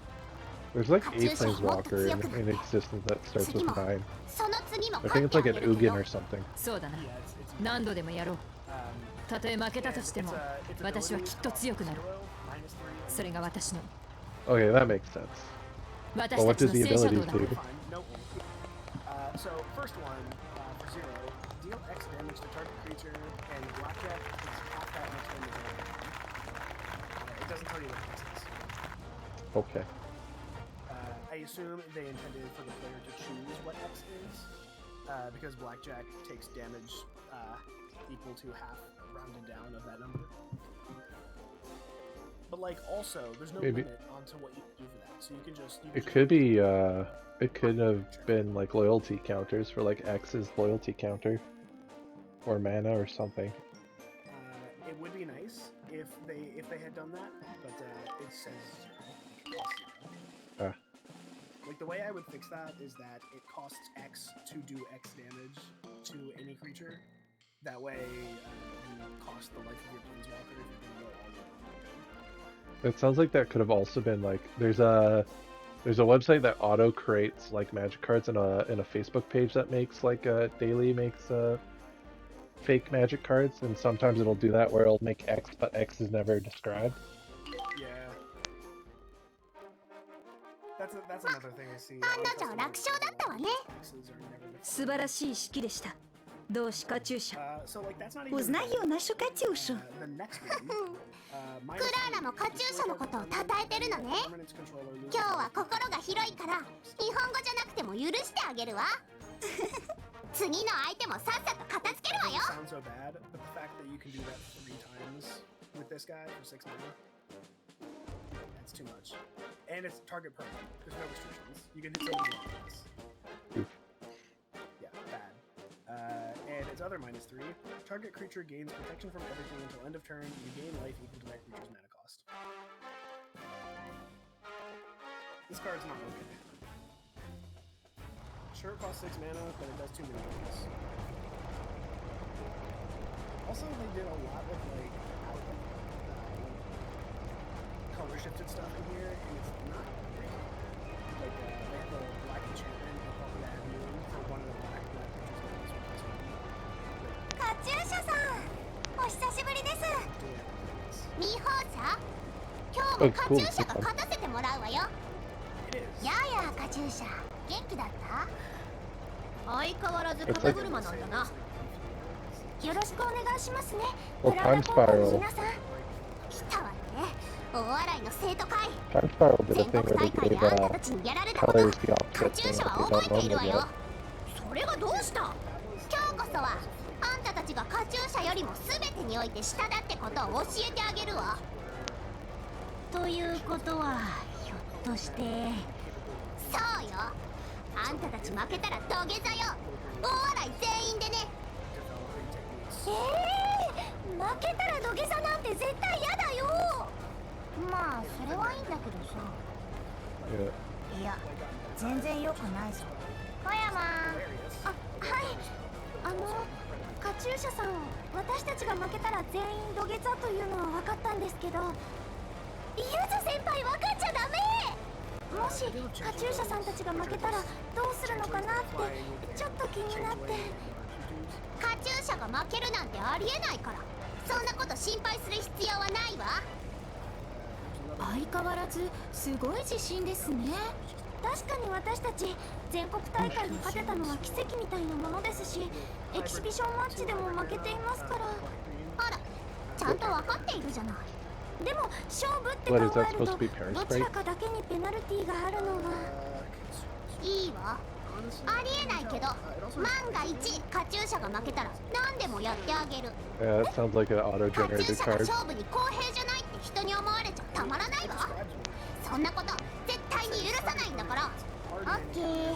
There's like a Katyusha, planeswalker what the in existence that starts 次 with も 9. その次も I 勝 think って it's あ like げ an るけ Ugin ど or something. そうだな yeah, it's 何度でもやろう um, たとえ負けたとしても it's 私は ability きっと強くなる 0, -3, それが私の Okay, that makes sense. 私たちの does the 戦車 abilities 道だ do? fine, no. So first one for 0, deal X damage to target creature, and Blackjack is half that much damage. It doesn't tell you what X is. Okay. I assume they intended for the player to choose what X is, because Blackjack takes damage equal to half rounded down of that number. But like also, there's no Maybe. limit onto what you can do for that. So you can just It could be, it could have been like loyalty counters for like X's loyalty counter. Or mana or something. It would be nice if they had done that, but it says 0. Ah. Like the way I would fix that is that it costs X to do X damage to any creature. That way, you cost the life of your planeswalker if you're going to go all in. It sounds like that could have also been like there's a website that auto creates like magic cards and a Facebook page that makes like daily makes fake magic cards, and sometimes it'll do that where it'll make X but X is never described. Yeah. That's another thing I see. パンダちゃん楽勝だったわね。 X's are never defined. 素晴らしい式でした同志カチューシャ So like that's not even Узнаю нашу Катюшу the next one. クラーラもカチューシャのことを称えてるのね。今日は心が広いから日本語じゃなくても許してあげるわ。次の相手もさっさと片付けるわよ。 Sounds so bad, but the fact that you can do that 3 times with this guy for 6 mana, that's too much. And it's target permanent. There's no restrictions. You can hit somebody with this. Oof. Yeah, bad. And its other -3. Target creature gains protection from everything until end of turn. You gain life equal to that creature's mana cost. This card's not okay. Sure, it costs 6 mana, but it does too many things. Also, they did a lot of like color shifted stuff in here, and it's not great. Like they have a black enchantment that have you for one of the black creatures. カチューシャさん、お久しぶりです。ミーホーチャ、今日もカチューシャが勝たせてもらうわよ。 It is. やあやあカチューシャ、元気だった？相変わらず肩車なんだな。よろしくお願いしますね。 Well, クラーラ Time ポートの Spiral. 皆さん。来たわね。大洗の生徒会。 Time Spiral did a 全 thing 国 where 大 they 会で gave あんたたちにやられたこと、 colors the カ opposite チュー thing シャ that は they 覚え don't ているわ normally よ。 get. それがどうした？今日こそはあんたたちがカチューシャよりも全てにおいて下だってことを教えてあげるわ。ということはひょっとしてそうよ、あんたたち負けたら土下座よ。大洗全員でね。負けたら土下座なんて絶対嫌だよ。まあそれはいいんだけどさ。 Yeah. いや全然良くないぞ。小山。あ、はい。カチューシャさん、私たちが負けたら全員土下座というのは分かったんですけど、ゆず先輩分かっちゃダメ。もしカチューシャさんたちが負けたらどうするのかなってちょっと気になって。カチューシャが負けるなんてありえないから、そんなこと心配する必要はないわ。相変わらずすごい自信ですね。確かに私たち全国大会に勝てたのは奇跡みたいなものですし、エキシビションマッチでも負けていますから。あら、ちゃんと分かっているじゃない。でも勝負って考 What, is that える supposed と to be Paris ど break? ちらかだけにペナルティーがあるのは。いいわ、ありえないけど万が一カチューシャが負けたら何でもやってあげる。 Yeah, that sounds like an カチュー auto-generated シャが card. 勝負に公平じゃないって人に思われちゃたまらないわ。そんなこと絶対に許さないんだから。オッケー。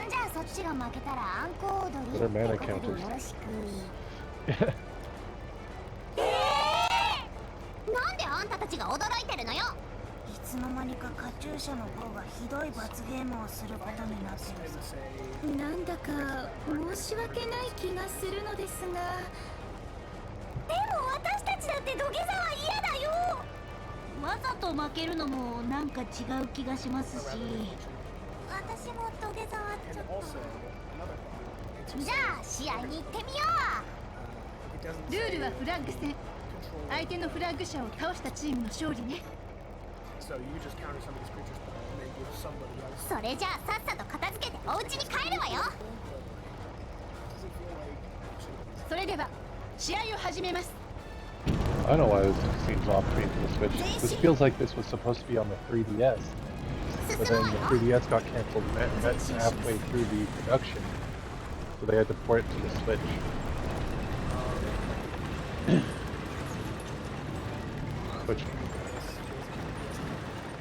じゃあそっちが負けたらアンコ踊り What are mana ってことでよろしく。なんであんたたちが驚いてるのよ。いつの間にかカチューシャの方がひどい罰ゲームをすることになってるぞ。なんだか申し訳ない気がするのですが。でも私たちだって土下座は嫌だよ。わざと負けるのもなんか違う気がしますし。私も土下座はちょっ Also, と。じゃあ試合に行ってみよう。ルールはフラッグ戦。相手のフラッグ者を倒したチームの勝利ね。So you just counter some of these creatures and then give somebody else. それじゃあさっさと片付けてお家に帰るわよ。 Doesn't feel like it should それでは試合を始めます。 I don't know why this seems off to me for the Switch. This feels like this was supposed to be on the 3DS, but then the 3DS got canceled halfway through the production, so they had to port it to the Switch. Which,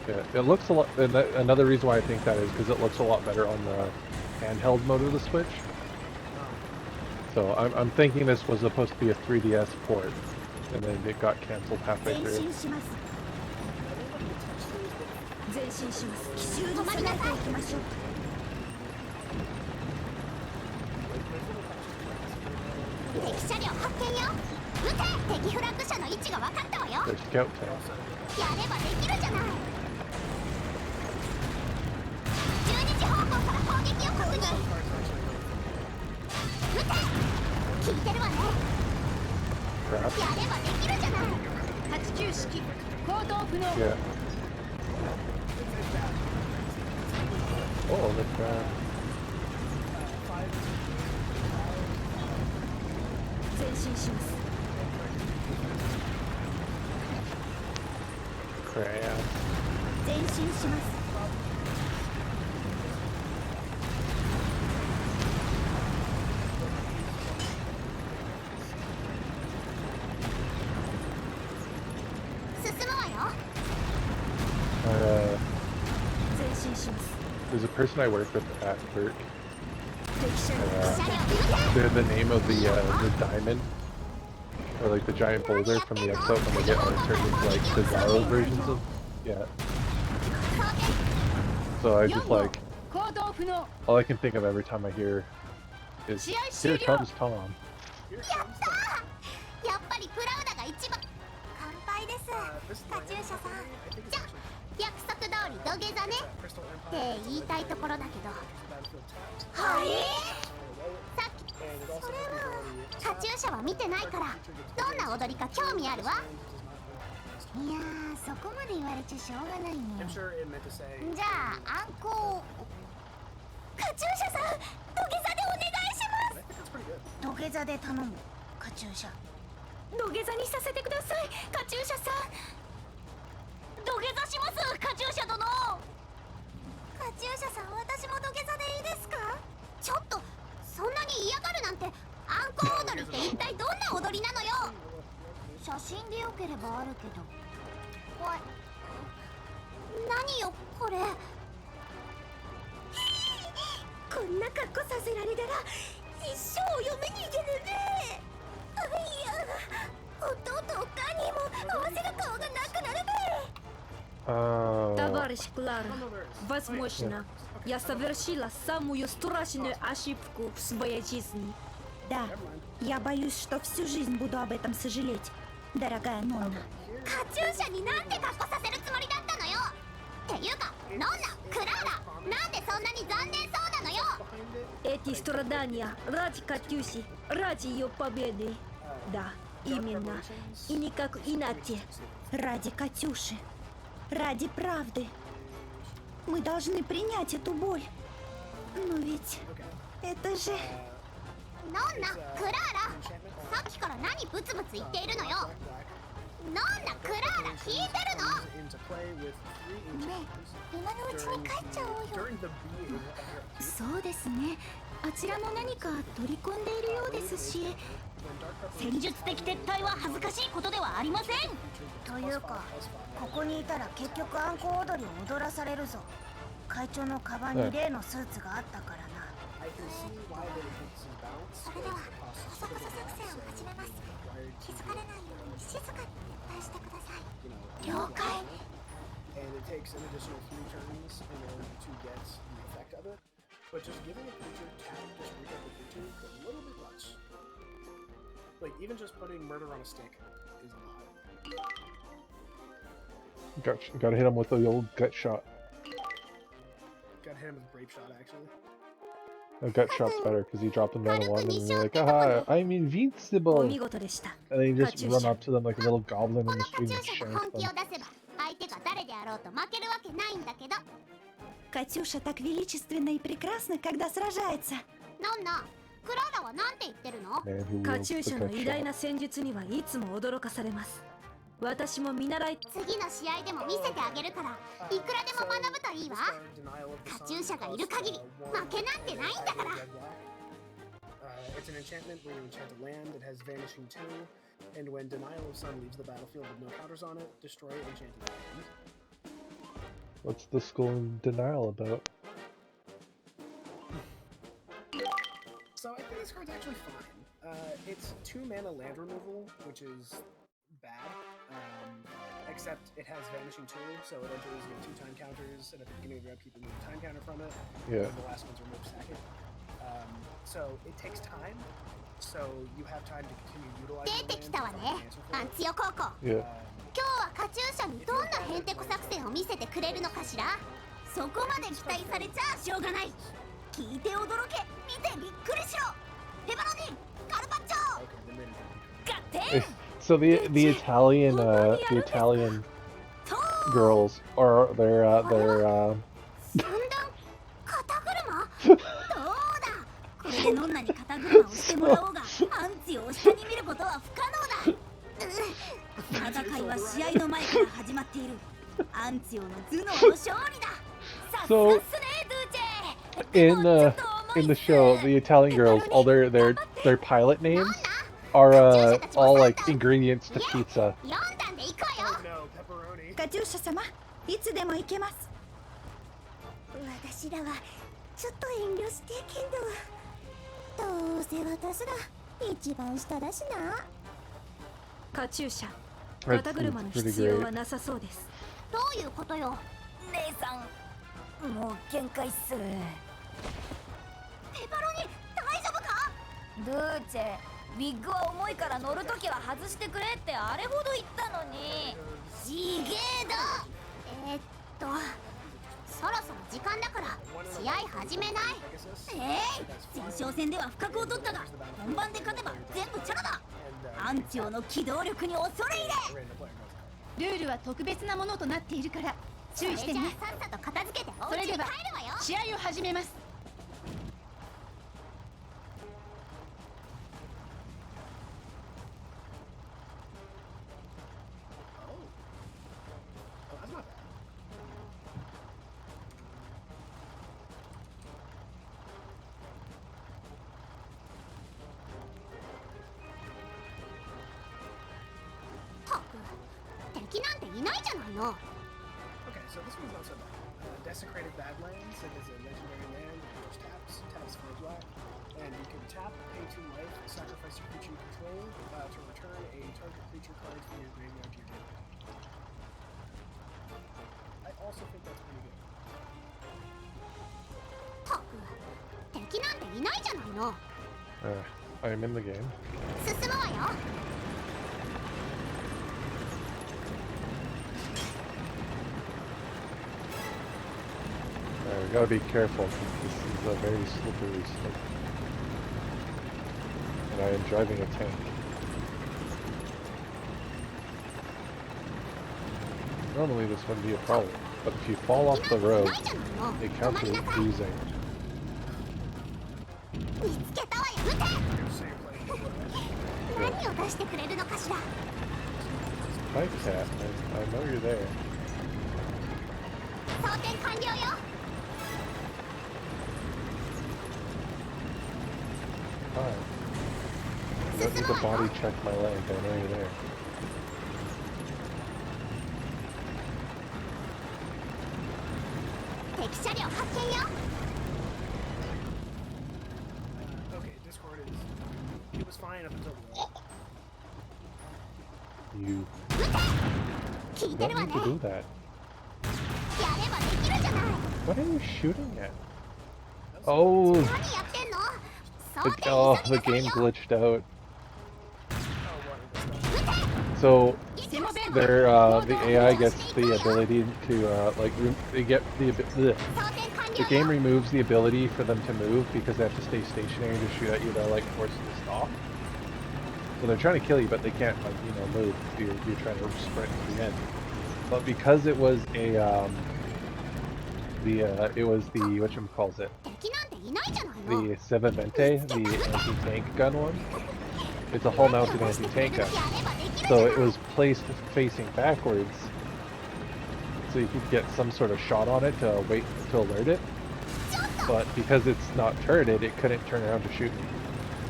yeah, it looks a lot. And another reason why I think that is because it looks a lot better on the handheld mode of the Switch. So I'm thinking this was supposed to be a 3DS port, and then it got canceled halfway 前 through. 進します。前進します。奇襲止まりなさい。行きましょう。敵車両発見よ。撃て。敵フラッグ車の位置が分かったわよ。 Their scout tank. やればできるじゃない。12時方向から攻撃を確認。撃て。聞いてるわね。 Crap. やればできるじゃない。89式行動不能。 Yeah. Oh, look at 前進します。 crap. 前進します。 進むわよ。 前進します。 There's a person I work with at work. 敵車両 Uh, 車両撃て。 they're the name of the diamond, or like the giant boulder from the episode when they get turned into like bizarro versions of. Yeah. So I just like 行動不能。 all I can think of every time I hear is here comes Tom. やったー。やっぱりプラウダが一番。乾杯です。カチューシャさん。じゃあ約束通り土下座ね。って言いたいところだけど。はいさっきそれはカチューシャは見てないからどんな踊りか興味あるわ。いやーそこまで言われちゃしょうがないね。 I'm sure it meant to say じゃあアンコカチューシャさん土下座でお願いしま I think that's pretty good. す。土下座で頼むカチューシャ。土下座にさせてください、カチューシャさん。土下座しますカチューシャ殿。カチューシャさん私も土下座でいいですか。ちょっとそんなに嫌がるなんて。アンコ踊りって一体どんな踊りなのよ。写真でよければあるけど。おい何よこれ。こんな格好させられたら一生お嫁に行けぬね。いや弟お母にも合わせる顔がなくなるべ。 Товарищ Клара, возможно, я совершила самую страшную ошибку в своей жизни. Да, я боюсь, что всю жизнь буду об этом сожалеть, дорогая Нонна. カチューシャになんて格好させるつもりだったのよ。っていうか、ノンナ、クラーラ、なんでそんなに残念そうなのよ。 Эти страдания ради Катюши, ради ее победы. Да, именно. И никак иначе. Ради Катюши, ради правды. Мы должны принять эту боль. Но ведь это же... ノンナ、クラーラ、さっきから何ブツブツ言っているのよ。ノンナ、クラーラ、聞いてるの。 into play with three ねえ、今のうちに帰っちゃおうよ。 during the being of your そうですね。あちらも何か取り込んでいるようですし。戦術的撤退は恥ずかしいことではありません。というか、ここにいたら結局アンコ踊りを踊らされるぞ。会長のカバンに例のスーツがあったからな。 I can see why they would take some balance. それでは、コソコソ作戦を始めます。気づかれないように静かに撤退してください。了解。And takes an additional 3 turns in order to get the effect of it, but just giving a creature tap just read up the creature is a little bit much. Like, even just putting murder on a stick is a lot. Gotta hit him with the old gut shot. Gotta hit him with grape shot, actually. A gut shot's better because you drop them down to 1 and then you're like, aha, I'm お invincible! 見事でした And then you just Katyusha. run up to them like a little goblin in こ the のカ street チュ and ーシャ shank が本気 them. を出せば相手が誰であろうと負けるわけないんだけど Катюша так величественна и прекрасна, когда сражается. なんなんクララはなんて言ってるの Man who カ wields チュー the シャの gut 偉大 shot. な戦術にはいつも驚かされます私も見習い次の試合でも見せてあげるからいくらでも学ぶといいわカチューシャがいる限り負けなんてないんだから It's an enchantment where you enchant a land, it has Vanishing 2, and when Denial of Sun leaves the battlefield with no counters on it, destroy enchanted land. What's the school in denial about? So I think this card's actually fine. It's 2 mana land removal, which is bad, except it has Vanishing 2, so it enters with 2 time counters, and at the beginning of the round people move a time counter from it, Yeah. and the last one's remove sack it. So it takes time, so you have time to continue 出 utilizing て the き land たわ to ね find an answer ア for ン it. ツヨ高校 Yeah. 今日はカチューシャにどんなヘンテコ作戦を見せてくれるのかしらそこまで期待されちゃしょうがない聞いて驚け見てびっくりしろペパロニカルパッチョ Okay, the minion. ガッテン So the Italian girls are they're 三段肩車どうだこれでノンナに肩車をしてもらおうがアンツヨを下に見ることは不可能だ戦いは試合の前から始まっているアンツヨの頭脳の勝利ださすがっすねドゥーチェ in the show, the Italian girls, all their pilot names are all like ingredients to pizza. 4段で行くわよ Oh no, pepperoni. カチューシャ様、いつでも行けます。私らはちょっと遠慮してけどどうせ私ら一番下だしなカチューシャ That's 肩車の pretty 必要 great. はなさそうですどういうことよ姉さんもう限界っすペパロニ大丈夫かドゥーチェウィッグは重いから乗るときは外してくれってあれほど言ったのにちげえだそろそろ時間だから試合始めない前哨戦では不覚を取ったが本番で勝てば全部チャラだアンチオの機動力に恐れ入れルールは特別なものとなっているから注意してね。それじゃあさっさと片付けてお家に帰るわよ試合を始めます。Oh, that's not bad. Okay, so this one's not so bad. Desecrated Badlands, it is a legendary land that just taps for a black, and you can tap, pay 2 life, sacrifice a creature you control to return a target creature card from your graveyard to your hand. I also think that's pretty good. ったく敵なんていないじゃないの I'm in the game. 進むわよ We gotta be careful. This is a very slippery slope. And I am driving a tank. Normally this wouldn't be a problem, but if you fall off the road, ないじゃないの it 止 counts まり as なさい cruising. 見つけたわよ撃て Same play. 何を出してくれるのかしら Hi, Cat. I know you're there. 装填完了よ Hi. You don't need to body check my leg. I know you're there. 敵車両発見よ Okay, Discord is... It was fine up until the wall. You 聞い don't てるわ need ね to do that. What are you shooting at? Oh, 何やってんの？装填 oh, 急 the ぎなさい game よ。 glitched out. Oh, what? So the AI gets the ability to like they get the 装填完 the 了 game よ。 removes the ability for them to move because they have to stay stationary to shoot at you to like force you to stop. So they're trying to kill you, but they can't like move. You're trying to sprint to the end. But because it was a it was the whatchamacalls it 敵なんていないじゃないの。 the Sevamente, the anti-tank gun one. It's a hull mounted anti-tank gun. やればできるじゃ So ない it was placed facing backwards, so you could get some sort of shot on it to wait to alert it. But because it's not turreted, it couldn't turn around to shoot me.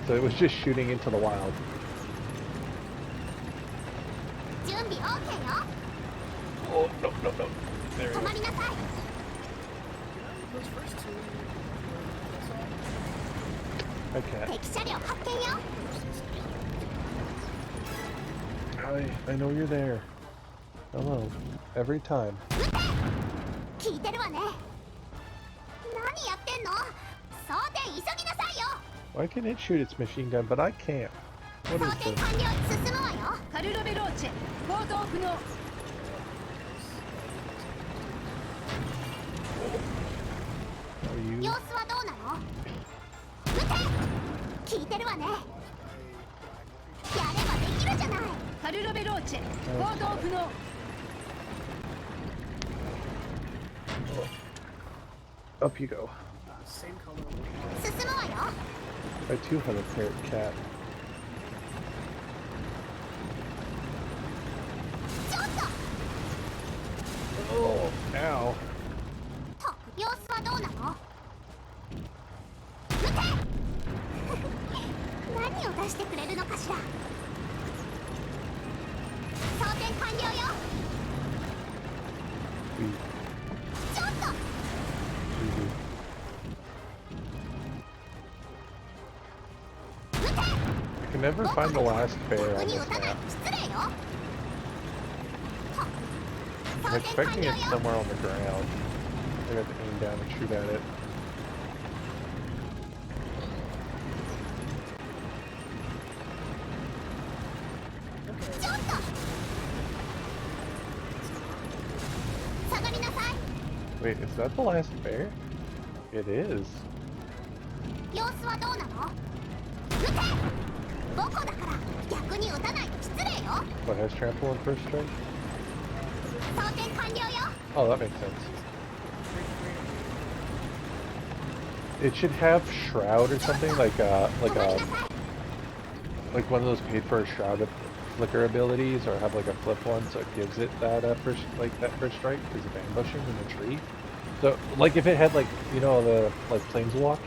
So it was just shooting into the wild. 準備 OK よ。 Oh no no no! There 止 it まりなさい。 Those first two. is. I can't. 敵車両発見よ。 I know you're there. Hello. Every time. 聞いてるわね。何やってんの？装填急ぎなさいよ。 Why can it shoot its machine gun, but I can't? What 装 is 填 this? 完了。進むわよ。 カルロベローチェ行動不能 Are you? 様子はどうなの？聞いてるわね。やればできるじゃない。 カルロベローチェ行動不能 Up you go. Same color. 進むわよ。 I too have a parrot cat. ちょっと。 Oh, ow. と様子はどうなの？何を出してくれるのかしら。装填完了よ。 We, ちょっと。 I can never find the last bear 逆 on に this 撃たない map. と失礼よ。 I'm 装填完 expecting 了 it よ。 somewhere on the ground. I have to aim down and shoot at it. Wait, is that the last bear? It is. 様子はどうなの？撃て！母子だから逆に撃たないと失礼よ。 What has trample on first strike? 装填完了よ。 Oh, that makes sense. It should have shroud or something like like one of those paid for a shroud flicker abilities, or have like a flip one so it gives it that first strike because of ambushing in the tree. So like if it had like the like planeswalk,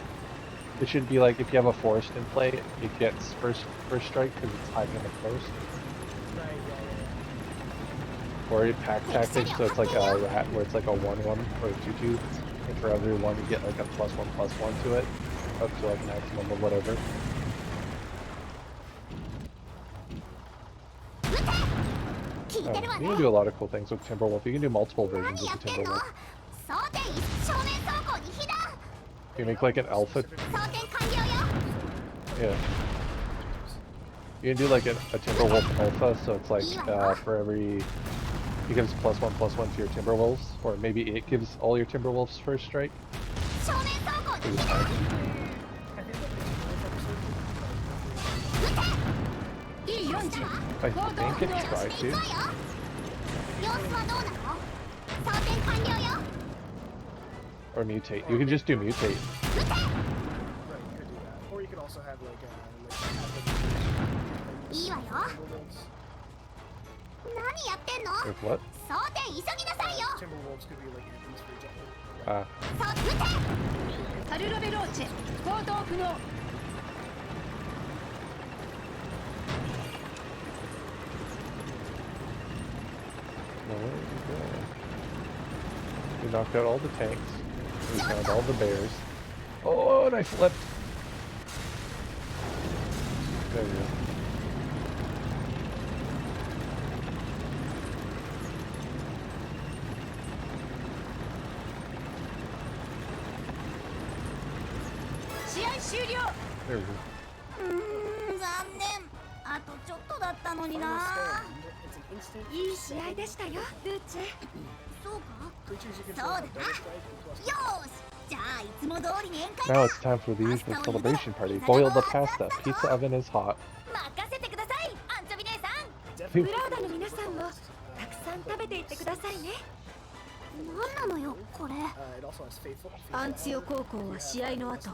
it should be like if you have a forest in play, it gets first strike because it's hiding in the forest. Right, Or a pack tactics, so it's like a rat where it's like a 1/1 or a 2/2, and for every one you get like a +1/+1 to it, up to like maximum of whatever. You can do a lot of cool things with Timberwolf. You can do multiple versions of the Timberwolf. You make like an alpha. Yeah. You can do like a Timberwolf alpha, so it's like for every it gives +1/+1 to your Timberwolves, or maybe it gives all your Timberwolves first strike. I think it tried to. Or mutate. You can just do mutate. Right, you could do that. Or you could also have like With what? Timberwolves could be like enemies for each other. Ah. カルロベローチェ行動不能 No, where did you go? We knocked out all the tanks. We found all the bears. Oh, and I flipped. There you go. 終了。 There we go. 残念。あとちょっとだったのに Understand, な。 it's an instant いい試合でしたよルーチェ。そうか。 creatures you control そうだ have な。 double strike and plus よーし。じゃあいつも通りに宴会 Now だ。 it's time for the usual celebration party. Boil the pasta. Pizza oven is hot. 任せてくださいアンチョビ姉さん。 definitely ブラーダの皆さんもたくさん食べていってくださいね。何なのよこれ。 it also has faithful アンツヨ高校は試合の後、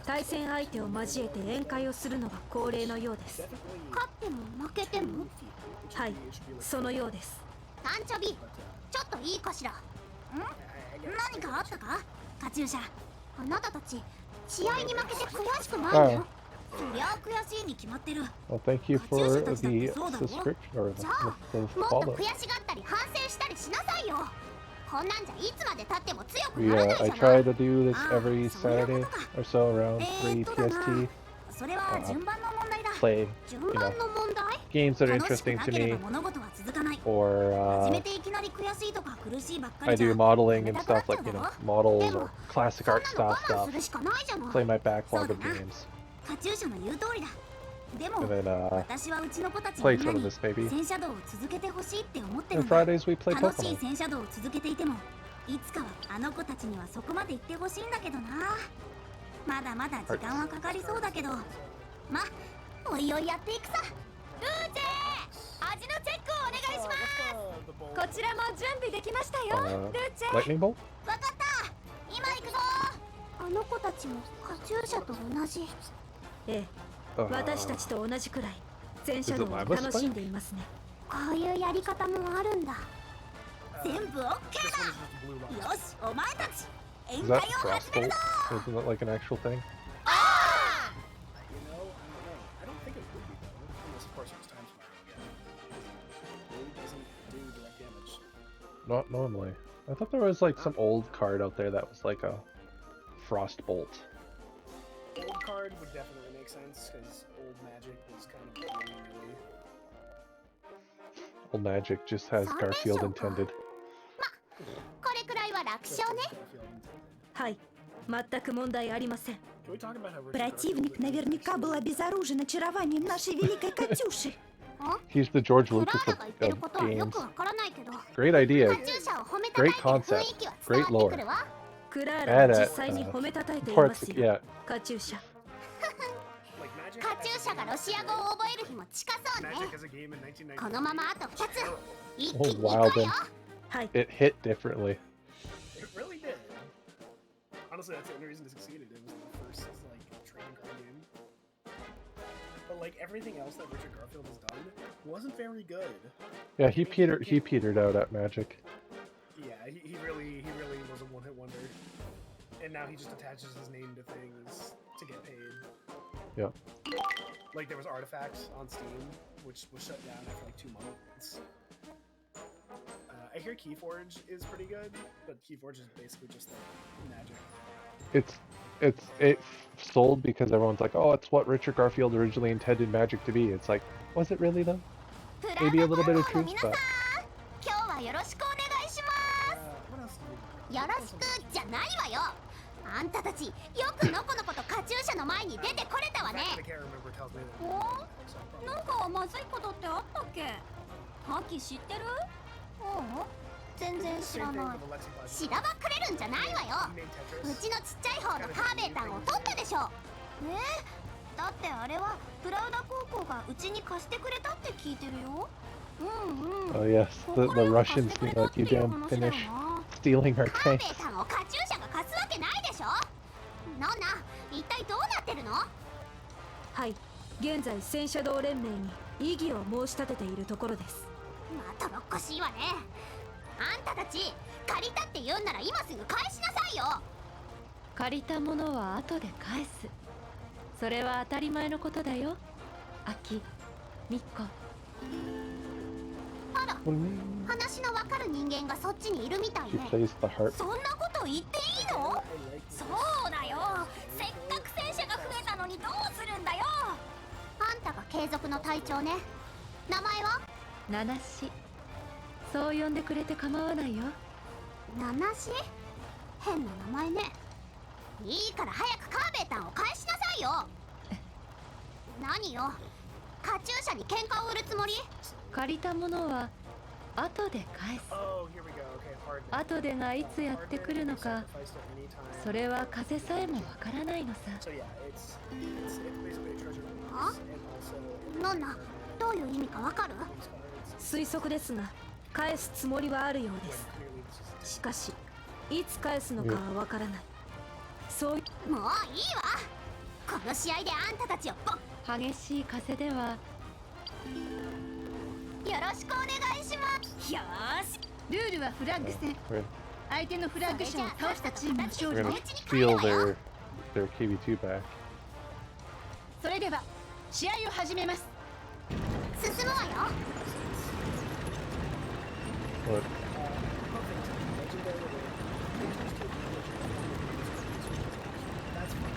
対戦相手を交えて宴会をするのが恒例のようです。勝っても負けても。はい、そのようです。アンチョビちょっといいかしら。何かあったかカチューシャ。あなたたち試合に負けて悔しくないの？そりゃ悔しいに決まってる。 Well, thank you for the subscription or じゃあ the もっと follow. 悔しがったり反省したりしなさいよ。こんなんじゃいつまで経っても強く We ならない I じゃない。 try to do this Ah, every so we're Saturday gonna- or so around 3 そうだな。 PST. それは順番の問題だ。 Play 順 you 番 know の問題 games that are 楽しく interesting な to けれ me, ば物事は続かない。 or 始めていきなり悔しいとか苦しいばっか I りじゃ do modeling や and めたくな stuff っちゃ like うだろ。 models or classic そん art なの style 我慢 stuff. するしかないじゃない。 Play my backlog of そうだな。 games, カチューシャの言う通りだ。でも and then 私はうちの子たち play みんな some of に this maybe. 戦車道を続けてほしいって思ってる And んだ。 Fridays we play 楽しい Pokemon. 戦車道を続けていてもいつかはあの子たちにはそこまで行ってほしいんだけどな。まだまだ時間はかかりそうだけど、まおいおいやっていくさ。ルーチェ味のチェックをお願いします。こちらも準備できましたよ、 Uh, ルーチェ。 lightning bolt? わかった今行くぞ。あの子たちもカチューシャと同じ。ええ、 Uh, 私たちと同じくらい戦車道を楽しんでいますね。こういうやり方もあるんだ。全部オッケー this one is just blue だ。 rocks. よしお前たち is 宴 that 会を始め frost る bolt? ぞ。 Isn't that like an actual thing? You know, I don't think it would be though, unless of course there's time spiral again. Blue doesn't do direct damage. Not normally. I thought there was like some old card out there that was like a frost bolt. Old card would definitely make sense because old magic was kind of really. Old magic just has Garfield intended. これくらいは楽勝ね。はい、全く問題ありません。 Can we talk about how Richard Противник Garfield was наверняка был обезоружен очарованием нашей великой Катюши. He's the George クラ Lucas ーナ of, が言ってる of ことはよ games. くわからないけど、カ Great idea. チューシャを褒めたたいてる雰囲気は伝わってくるわ。クラーラは実際に褒めたたいていま Parts, すよ、 yeah. カチューシャ。 like magic? カチューシャがロシア語を覚える日も近そうね。 Magic as a game in 1990. このままあと2つ一気 Oh に wow, いくよ then はい、 it hit differently. It really did. Honestly, that's the only reason it succeeded. It was the first like trading card game. But like everything else that Richard Garfield has done wasn't very good. Yeah, he petered out at Magic. Yeah, he really was a one-hit wonder. And now he just attaches his name to things to get paid. Yeah. Like there was Artifacts on Steam, which was shut down after like 2 months. I hear Keyforge is pretty good, but Keyforge is basically just like magic. It sold because everyone's like, oh, it's what Richard Garfield originally intended Magic to be. It's like, was it really though? プラ Maybe a ダ little 高 bit 校 of の truth, 皆さん but 今日はよろしくお願いしま What else do we す。よろしくじゃないわよ。あんたたちよくのこのことカチューシャの前に出てこれたわ The ね。 fact that I can't remember tells me that. お So I'm probably- なんかまずいことってあったっけ？ハキ知ってる？ううん全然知 Same ら thing ない with。Alexi Plaza. しらばっくれるんじゃないわよ。 He made う Tetris. ちのちっちゃい方のカーベータンを取ったでしょ。だってあれはプラウダ高校がうちに貸してくれたって聞いてるよ。うんうん。 oh yes, the Russians being like, you damn Finnish, stealing our カーベ tanks. ータンをカチューシャが貸すわけないでしょ。ノンナ、一体どうなってるの？はい、現在戦車道連盟に異議を申し立てているところです。またろっこしいわね。あんたたち借りたって言うんなら今すぐ返しなさいよ。借りたものは後で返す。それは当たり前のことだよ。アキ、ミコ。あら、話のわかる人間がそっちにいるみたい She ね。 plays the harp. そんなこと言っていいの？ I like そうだよ。せっかく戦車が増えたのにどうするんだよ。あんたが継続の隊長ね。名前は？ナナシ。そう呼んでくれて構わないよ。ナナシ？変な名前ね。いいから早くカーベータンを返しなさいよ。何よ、カチューシャに喧嘩を売るつもり？借りたものは後で返す。 Oh, here we go. Okay, hardness. 後でがいつやってくるのか、 Sacrificed at any time. それは風さえもわからないのさ。 So yeah, it's basically a treasure Huh? release and also なんだ、どういう意味かわかる？ these cards. 推測ですが返すつもりはあるようで When す。 clearly this is しかしいつ返すのかはわからない。そうもういいわ。この試合であんたたちを激しい風ではよろしくお願いします。よーし。ルールはフラッグ戦。 We're 相手のフラッグ者を倒したチームの勝 we're 利 gonna ね。 steal their KV2 back. それでは試合を始めます。進むわよ。 Look, That's fine.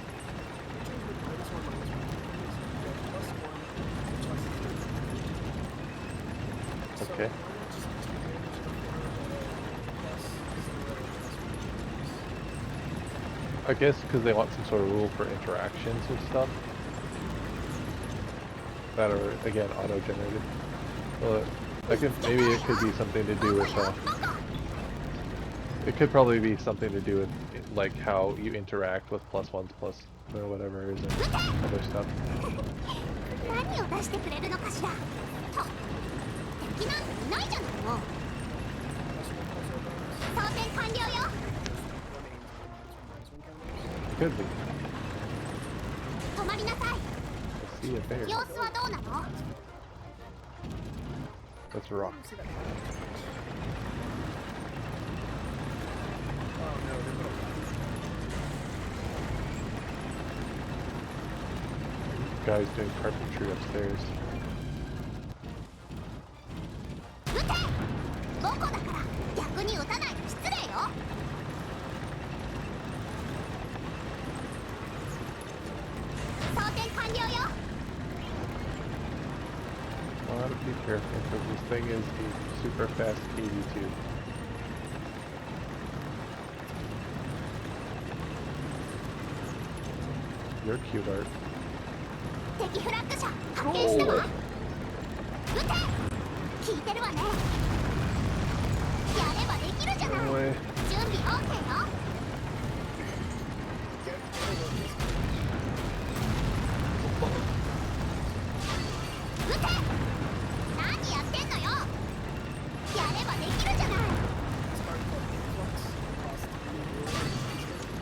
okay. I guess because they want some sort of rule for interactions with stuff that are again auto-generated. Well, maybe it could be something to do with. It could probably be something to do with like how you interact with +1s plus or whatever is and other stuff. 何を出してくれるのかしら。と、敵なんていないじゃないの。装填完了よ。 Could be. 止まりなさい。 I see it there. 様子はどうなの？ That's a rock. Guys doing carpentry upstairs. 撃て。5個だから逆に撃たないと失礼よ。装填完了よ。 Gotta be careful because this thing is a super fast KV2. You're cute, Art. 敵フラッグ者発見したわ。撃て。聞いてるわね。やればできるじゃない。 No way. 準備 OK よ。撃て。何やってんのよ。やればできるじゃない。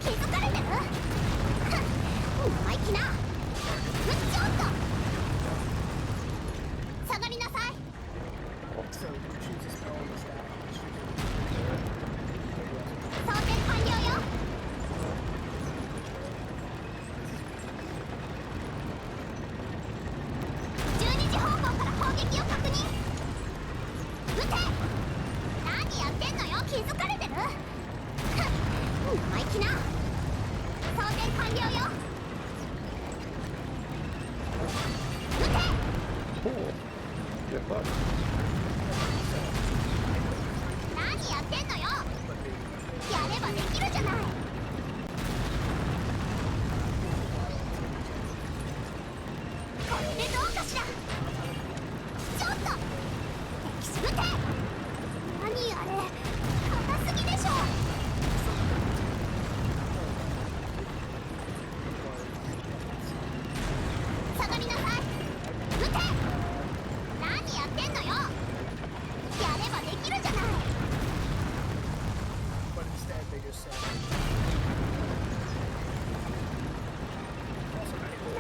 気づかれてる？生意気な。ちょっと下がりなさい。 So you choose a spell on the stack. 装填完了よ。12時方向から砲撃を確認。撃て。何やってんのよ。気づかれてる？生意気な。装填完了よ。撃て。 Cool. Get fucked. 何やってんのよ。やればできるじゃない。これでどうかしら。ちょっと敵すぐて。何あれ、硬すぎでしょ。下がりなさい。撃て。何やってんのよ。やればできるじゃない。 But instead they just said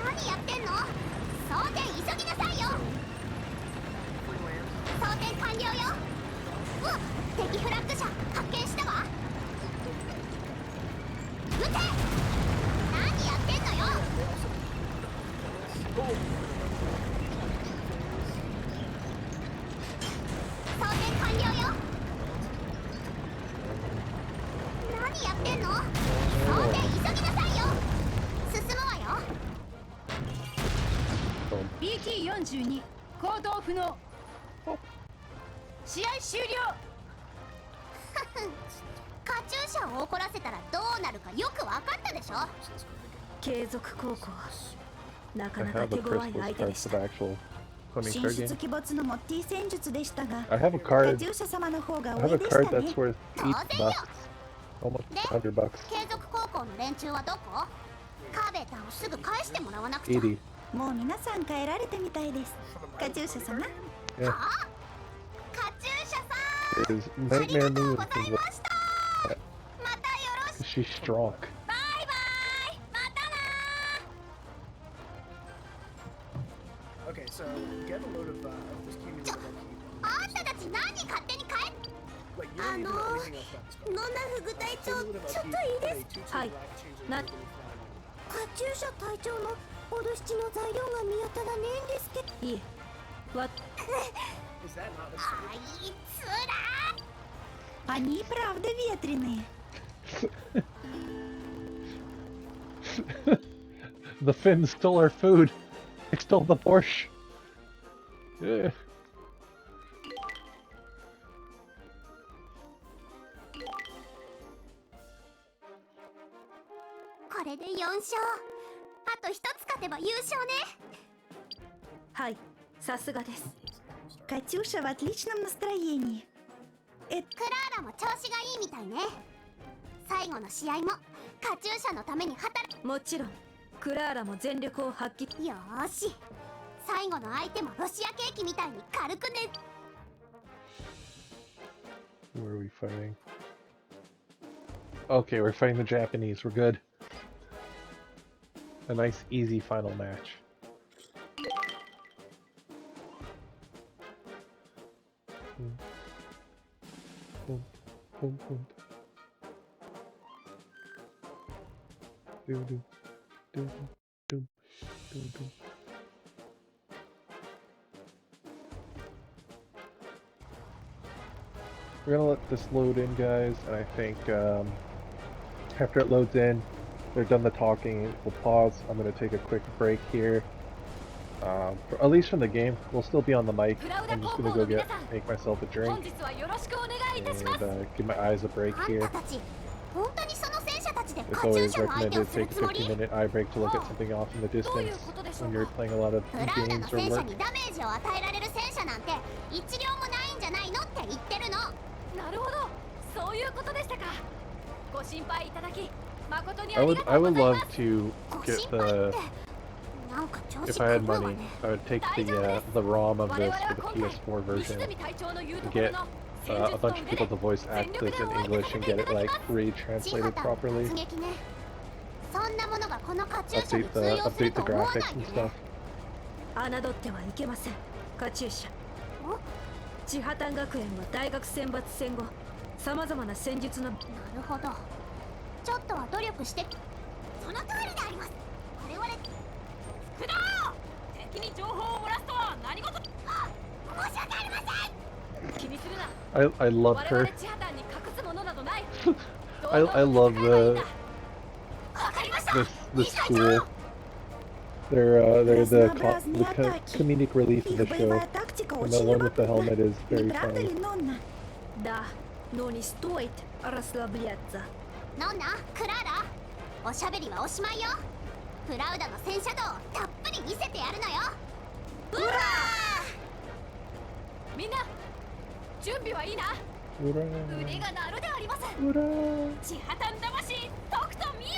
何やってんの。装填急ぎなさいよ。 free land. 装填完了よ。敵フラッグ者発見したわ。撃て。何やってんのよ。装填完了よ。何やってんの。装填急ぎなさいよ。進むわよ。 Boom. BT42 行動不能。試合終了。カチューシャを怒らせたらどうなるかよくわかったでしょ。継続高校なか I なか have 手 a 強い crystal 相手で cards し of た。 actual playing 神 card 出 game. 鬼没のモッティ戦術でしたが I have a カ card. チューシャ様の方が I 上 have a でし card た that's ね。 worth 8 bucks. Almost $100 bucks. 継続高校の連中はどこ？カーベーターをすぐ返してもらわなくちゃ。 80. もう皆さん帰られたみたいです。カチューシャ様。 Yeah. カチューシャさん、 It is ありが Nightmare とう Moon. ございました。またよろしく。 She's strong. バイバイ。またな。 Okay, so get a load of this cumulative upkeep. あんたたち何勝手に帰っ Like you don't need to know anything else about this ノ card. ナフグ隊長、 Cumulative ちょっと upkeep いいで is す a 2/2 はい。 black change な in flying. カチューシャ隊長のボルシチの材料が見当たらねえんですけど。いえ、わ、 Is that not a あいつら。 Они правда ветреные. The Finns stole our food. They stole the borscht. Yeah. これで4勝。あと1つ勝てば優勝ね。はい、さすがです。 Катюша в отличном настроении. クラーラも調子がいいみたいね。最後の試合もカチューシャのために働もちろん、クラーラも全力を発揮。よーし、最後の相手もロシアケーキみたいに軽くね。 Who are we fighting? Okay, we're fighting the Japanese. We're good. A nice, easy final match. Boom, boom, boom. Do do do do do do. We're gonna let this load in, guys, and I think after it loads in, they're done the talking, we'll pause. I'm gonna take a quick break here. At least from the game, we'll still be on the mic. I'm just gonna go make myself a drink 本日はよろしくお願いいたします and give my eyes a break あん here. たたち、本当にその戦車たちで It's カチュー always シャの相手を recommended する to take つ a もり？ 15-minute eye break to look at something off in the distance when you're playing a lot of プラウダ games の or 戦車 work. にダメージを与えられる戦車なんて一両もないんじゃないのって言ってるの。なるほど、そういうことでしたか。ご心配いただき誠に I あり would がと I うご would ざい love ます to ご get 心配 the ってなんか調子 if I had 狂うわ money, ね。 I would take the ROM of 我 this 々は for the 今回 PS4 version 西住隊長の言うと and ころ get の a bunch of people to voice act this in English and get it like 地 re-translated 肌の properly. 突撃ね。そんなものがこのカチューシャに Update 通 the 用する update と the 思わ graphics ない and で stuff. ね。侮ってはいけません、カチューシャ。お、千波丹学園は大学選抜戦後、さまざまな戦術のなるほど。ちょっとは努力して。その通りであります。我々福田、敵に情報を漏らすとは何事。申し訳ありません。気にするな。 I love 我 her. 々千波丹に隠すものなどない。 I love 堂々と戦えばいいんだ。 わかりました。 this school. They're the comedic relief of the Их боевая show. тактика And the очень one with the любопытна. helmet is Не very правда ли, funny. Нонна? Да, но не стоит расслабляться. ノンナ、クラーラ、おしゃべりはおしまいよ。プラウダの戦車道をたっぷり見せてやるのよ。うわみんな準備はいいな。 Ura, 腕が鳴るであります。 ura. 千波丹魂とくと見よ。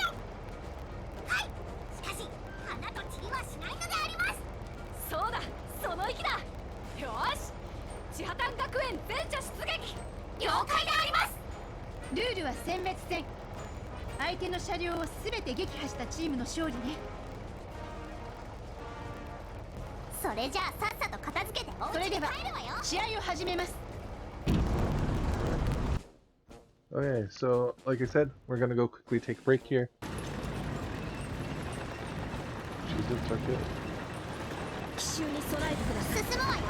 ー、はい。しかし花と散りはしないのであります。そうだ、その意気だ。よし、千波丹学園全車出撃。了解であります。ルールは殲滅戦。相手の車両をすべて撃破したチームの勝利ね。それじゃあさっさと片付けてお家に帰るわよ。試合を始めます。 Okay, so like I said, we're gonna go quickly take a break here. Jesus, okay. 奇襲に備えてください。進むわよ。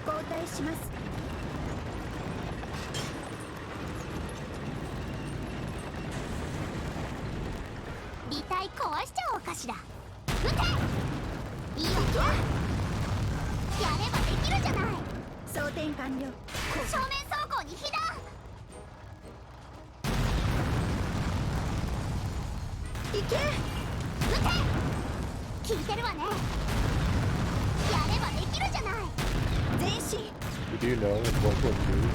交代します。履体壊しちゃおうかしら。撃て。いいわよ。やればできるじゃない。装填完了。正面走行に避難。聞いてるわね。やればできるじゃない。前進。 Do you know in World War II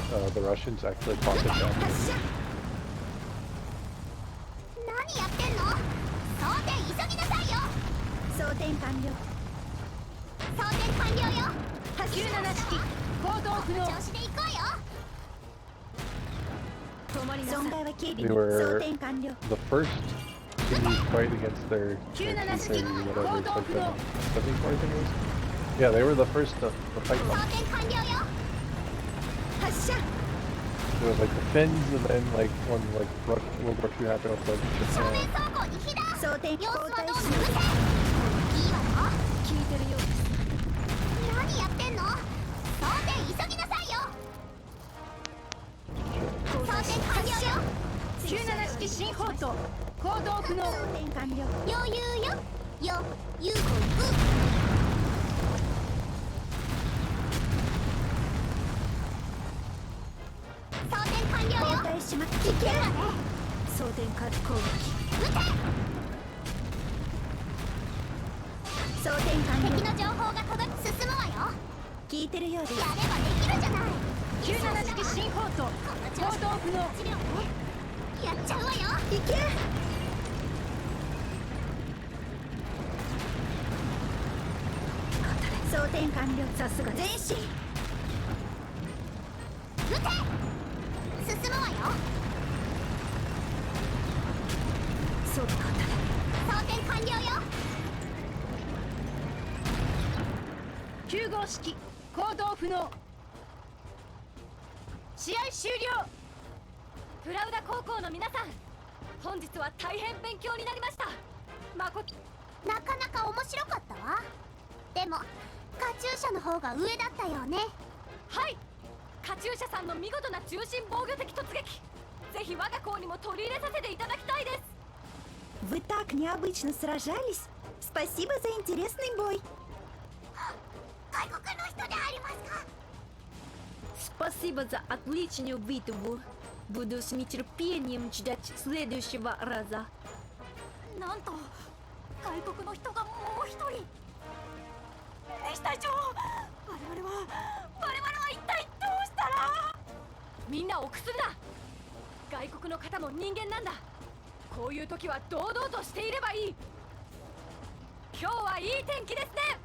that the Russians actually fought the Japanese? 何やってんの？装填急ぎなさいよ。装填完了。装填完了よ。97式行動不能。調子で行こうよ。止まりなさい。損害は警備 They に。装 were 填完了。 the first to fight against their 1930 whatever, it's like the 74 I think it was. Yeah, they were the first to fight 装 them. 填完了よ。発射。 It was like the Finns, and then like when like World War II happened with like 正 Japan. 面走行に避難。装填様子はどうなの？交代しいいわよ。聞いてるようです。何やってんの？装填急ぎなさいよ。装填完了よ。97式新砲塔行動不能。装填完了。余裕よ。よ、ゆうこいく。装填完了よ。交代します。いけるわね。装填攻撃。撃て。装填完了。敵の情報が届き進むわよ。聞いてるようです。やればできるじゃない。97式新砲塔この調子で行動不能。治療ね。やっちゃうわよ。いけ。装填完了。さすが前進。撃て。進むわよ。そうだ。装填完了よ。9号式行動不能。試合終了。プラウダ高校の皆さん、本日は大変勉強になりました。誠なかなか面白かったわ。でもカチューシャの方が上だったよね。はい、カチューシャさんの見事な中心防御的突撃、ぜひ我が校にも取り入れさせていただきたいです。 Вы так необычно сражались. Спасибо за интересный бой. 外国の人でありますか？ Спасибо за отличную битву. Буду с нетерпением ждать следующего раза. なんと外国の人がもう一人。ネシ隊長、我々は一体どうしたら。みんな臆するな。外国の方も人間なんだ。こういう時は堂々としていればいい。今日はいい天気ですね。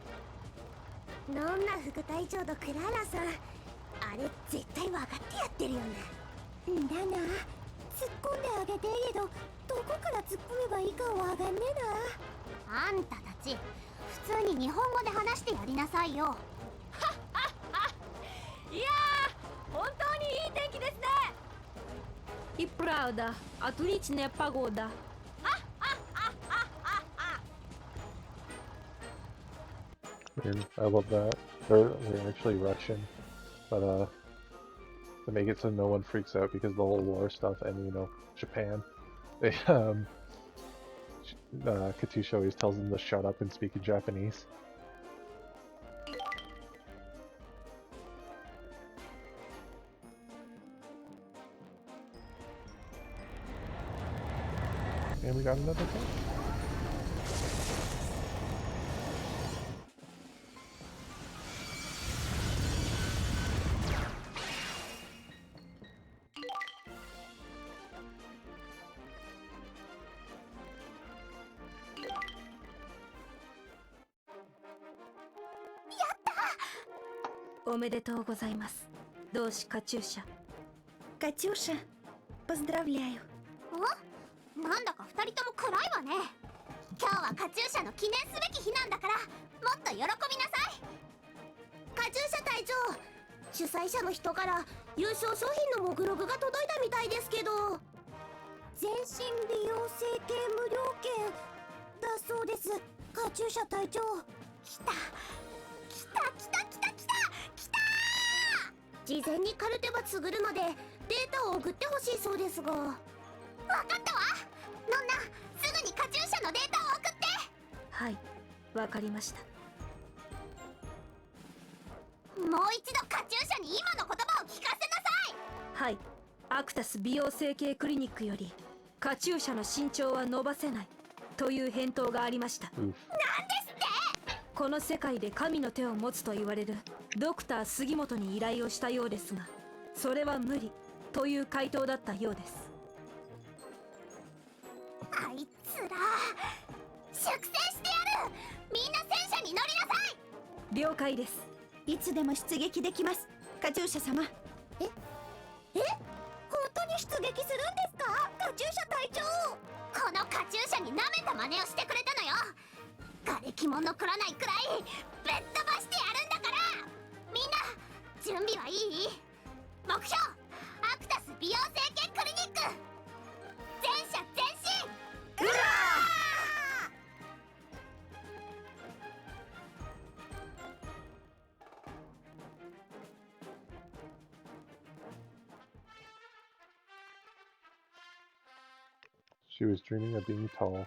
ノンナ副隊長とクララさん、あれ絶対分かってやってるよね。だな、突っ込んであげてけど、どこから突っ込めばいいかわかんねえな。あんたたち普通に日本語で話してやりなさいよ。いやー、本当にいい天気ですね。 И правда, отличная погода. And I love that. They're actually Russian, but to make it so no one freaks out because of the whole war stuff and Japan. They Katusha always tells them to shut up and speak in Japanese. And we got another tank. Катюша, поздравляю. なんだか二人とも暗いわね。今日はカチューシャの記念すべき日なんだから、もっと喜びなさい。カチューシャ隊長、主催者の人から優勝商品の目録が届いたみたいですけど、全身美容整形無料券だそうです。カチューシャ隊長。来た事前にカルテバ作るまでデータを送ってほしいそうですが。わかったわ。ノンナ、すぐにカチューシャのデータを送って。はい、わかりました。もう一度カチューシャに今の言葉を聞かせなさい。はい、アクタス美容整形クリニックよりカチューシャの身長は伸ばせないという返答がありました。 Oof. この世界で神の手を持つと言われるドクター杉本に依頼をしたようですが、それは無理という回答だったようです。あいつら粛清してやる。みんな戦車に乗りなさい。了解です。いつでも出撃できます、カチューシャ様。え本当に出撃するんですか、カチューシャ隊長。このカチューシャに舐めた真似をしてくれたのよ。瓦礫も残らないくらいぶっ飛ばしてやるんだから。みんな準備はいい？目標アクタス美容整形クリニック、全車前進。うわShe was dreaming of being tall.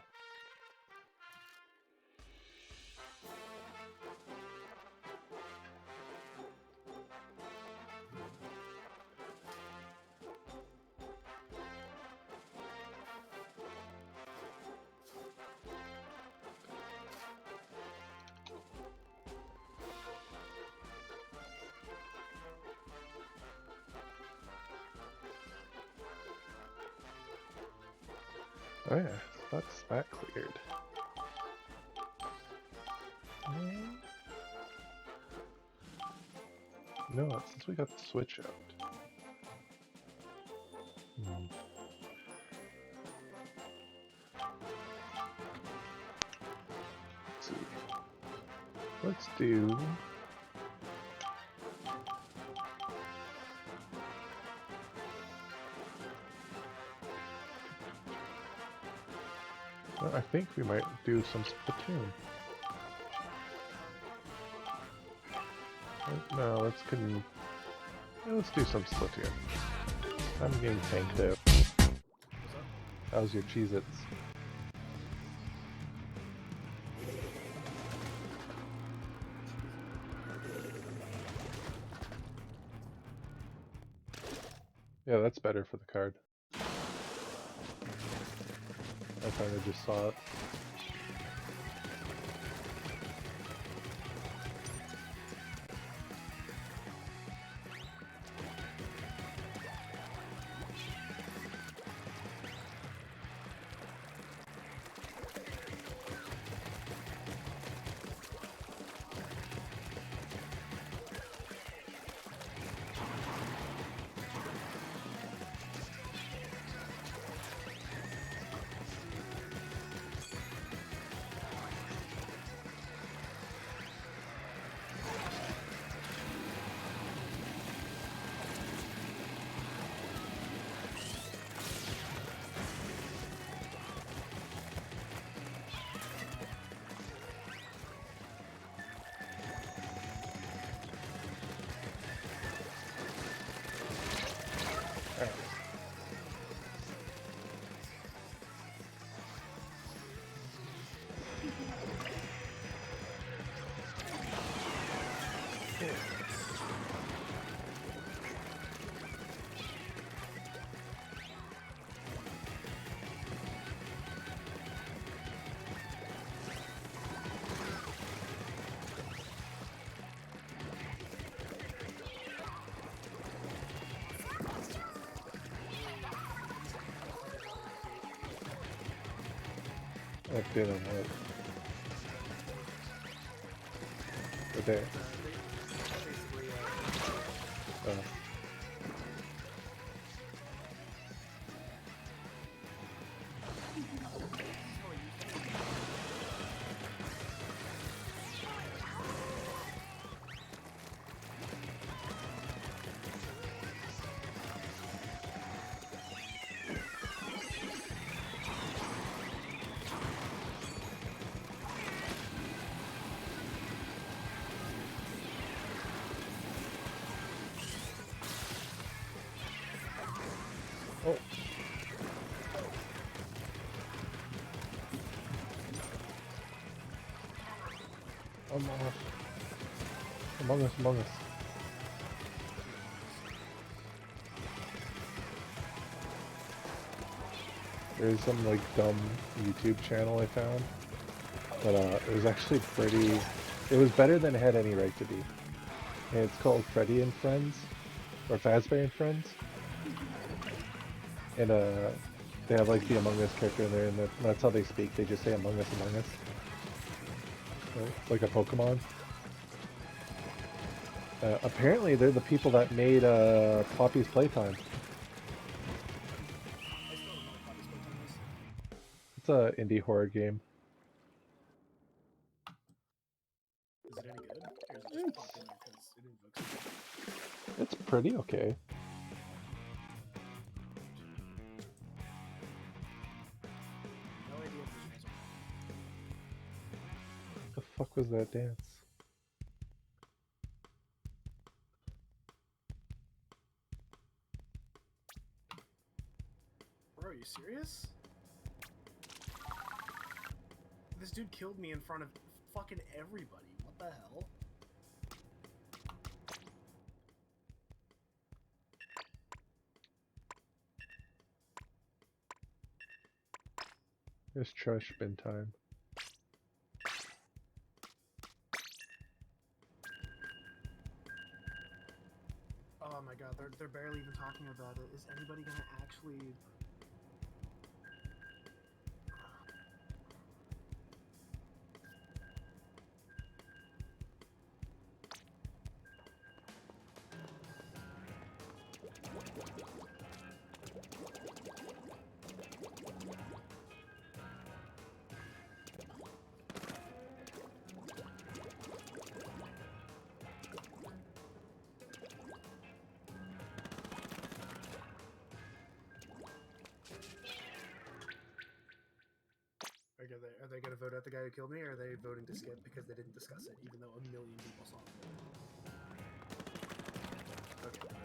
Oh yeah, that's that cleared. No, since we got the switch out. Let's see. Let's do. Well, I think we might do some Splatoon. No, let's do some Splatoon. I'm getting tanked out. How's your Cheez-Its? Yeah, that's better for the card. I kinda just saw it. That didn't work. But there. Oh. Among Us. There's some like dumb YouTube channel I found, but it was actually pretty. It was better than it had any right to be. And it's called Freddy and Friends, or Fazbear and Friends, and they have like the Among Us character in there, and that's how they speak. They just say Among Us, Among Us, like a Pokemon. Apparently, they're the people that made Poppy's Playtime. It's a indie horror game. Is it any good? Or is it just popular because it invokes it? It's pretty okay. No idea if visuals are. The fuck was that dance? Bro, are you serious? This dude killed me in front of fucking everybody. What the hell? It's trash bin time. Oh my god, they're barely even talking about it. Is anybody gonna actually... Are they gonna vote out the guy who killed me, or are they voting to skip because they didn't discuss it, even though a million people saw it? Okay.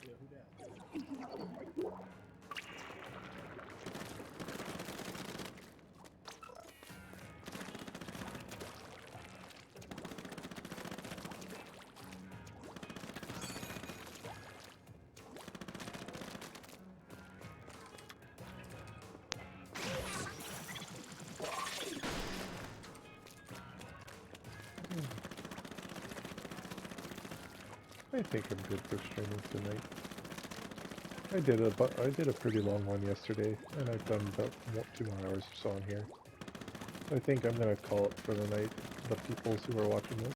Yeah, who dat? I think I'm good for streaming tonight. I did a pretty long one yesterday, and I've done about 2 more hours or so on here. I think I'm gonna call it for the night. The peoples who are watching this.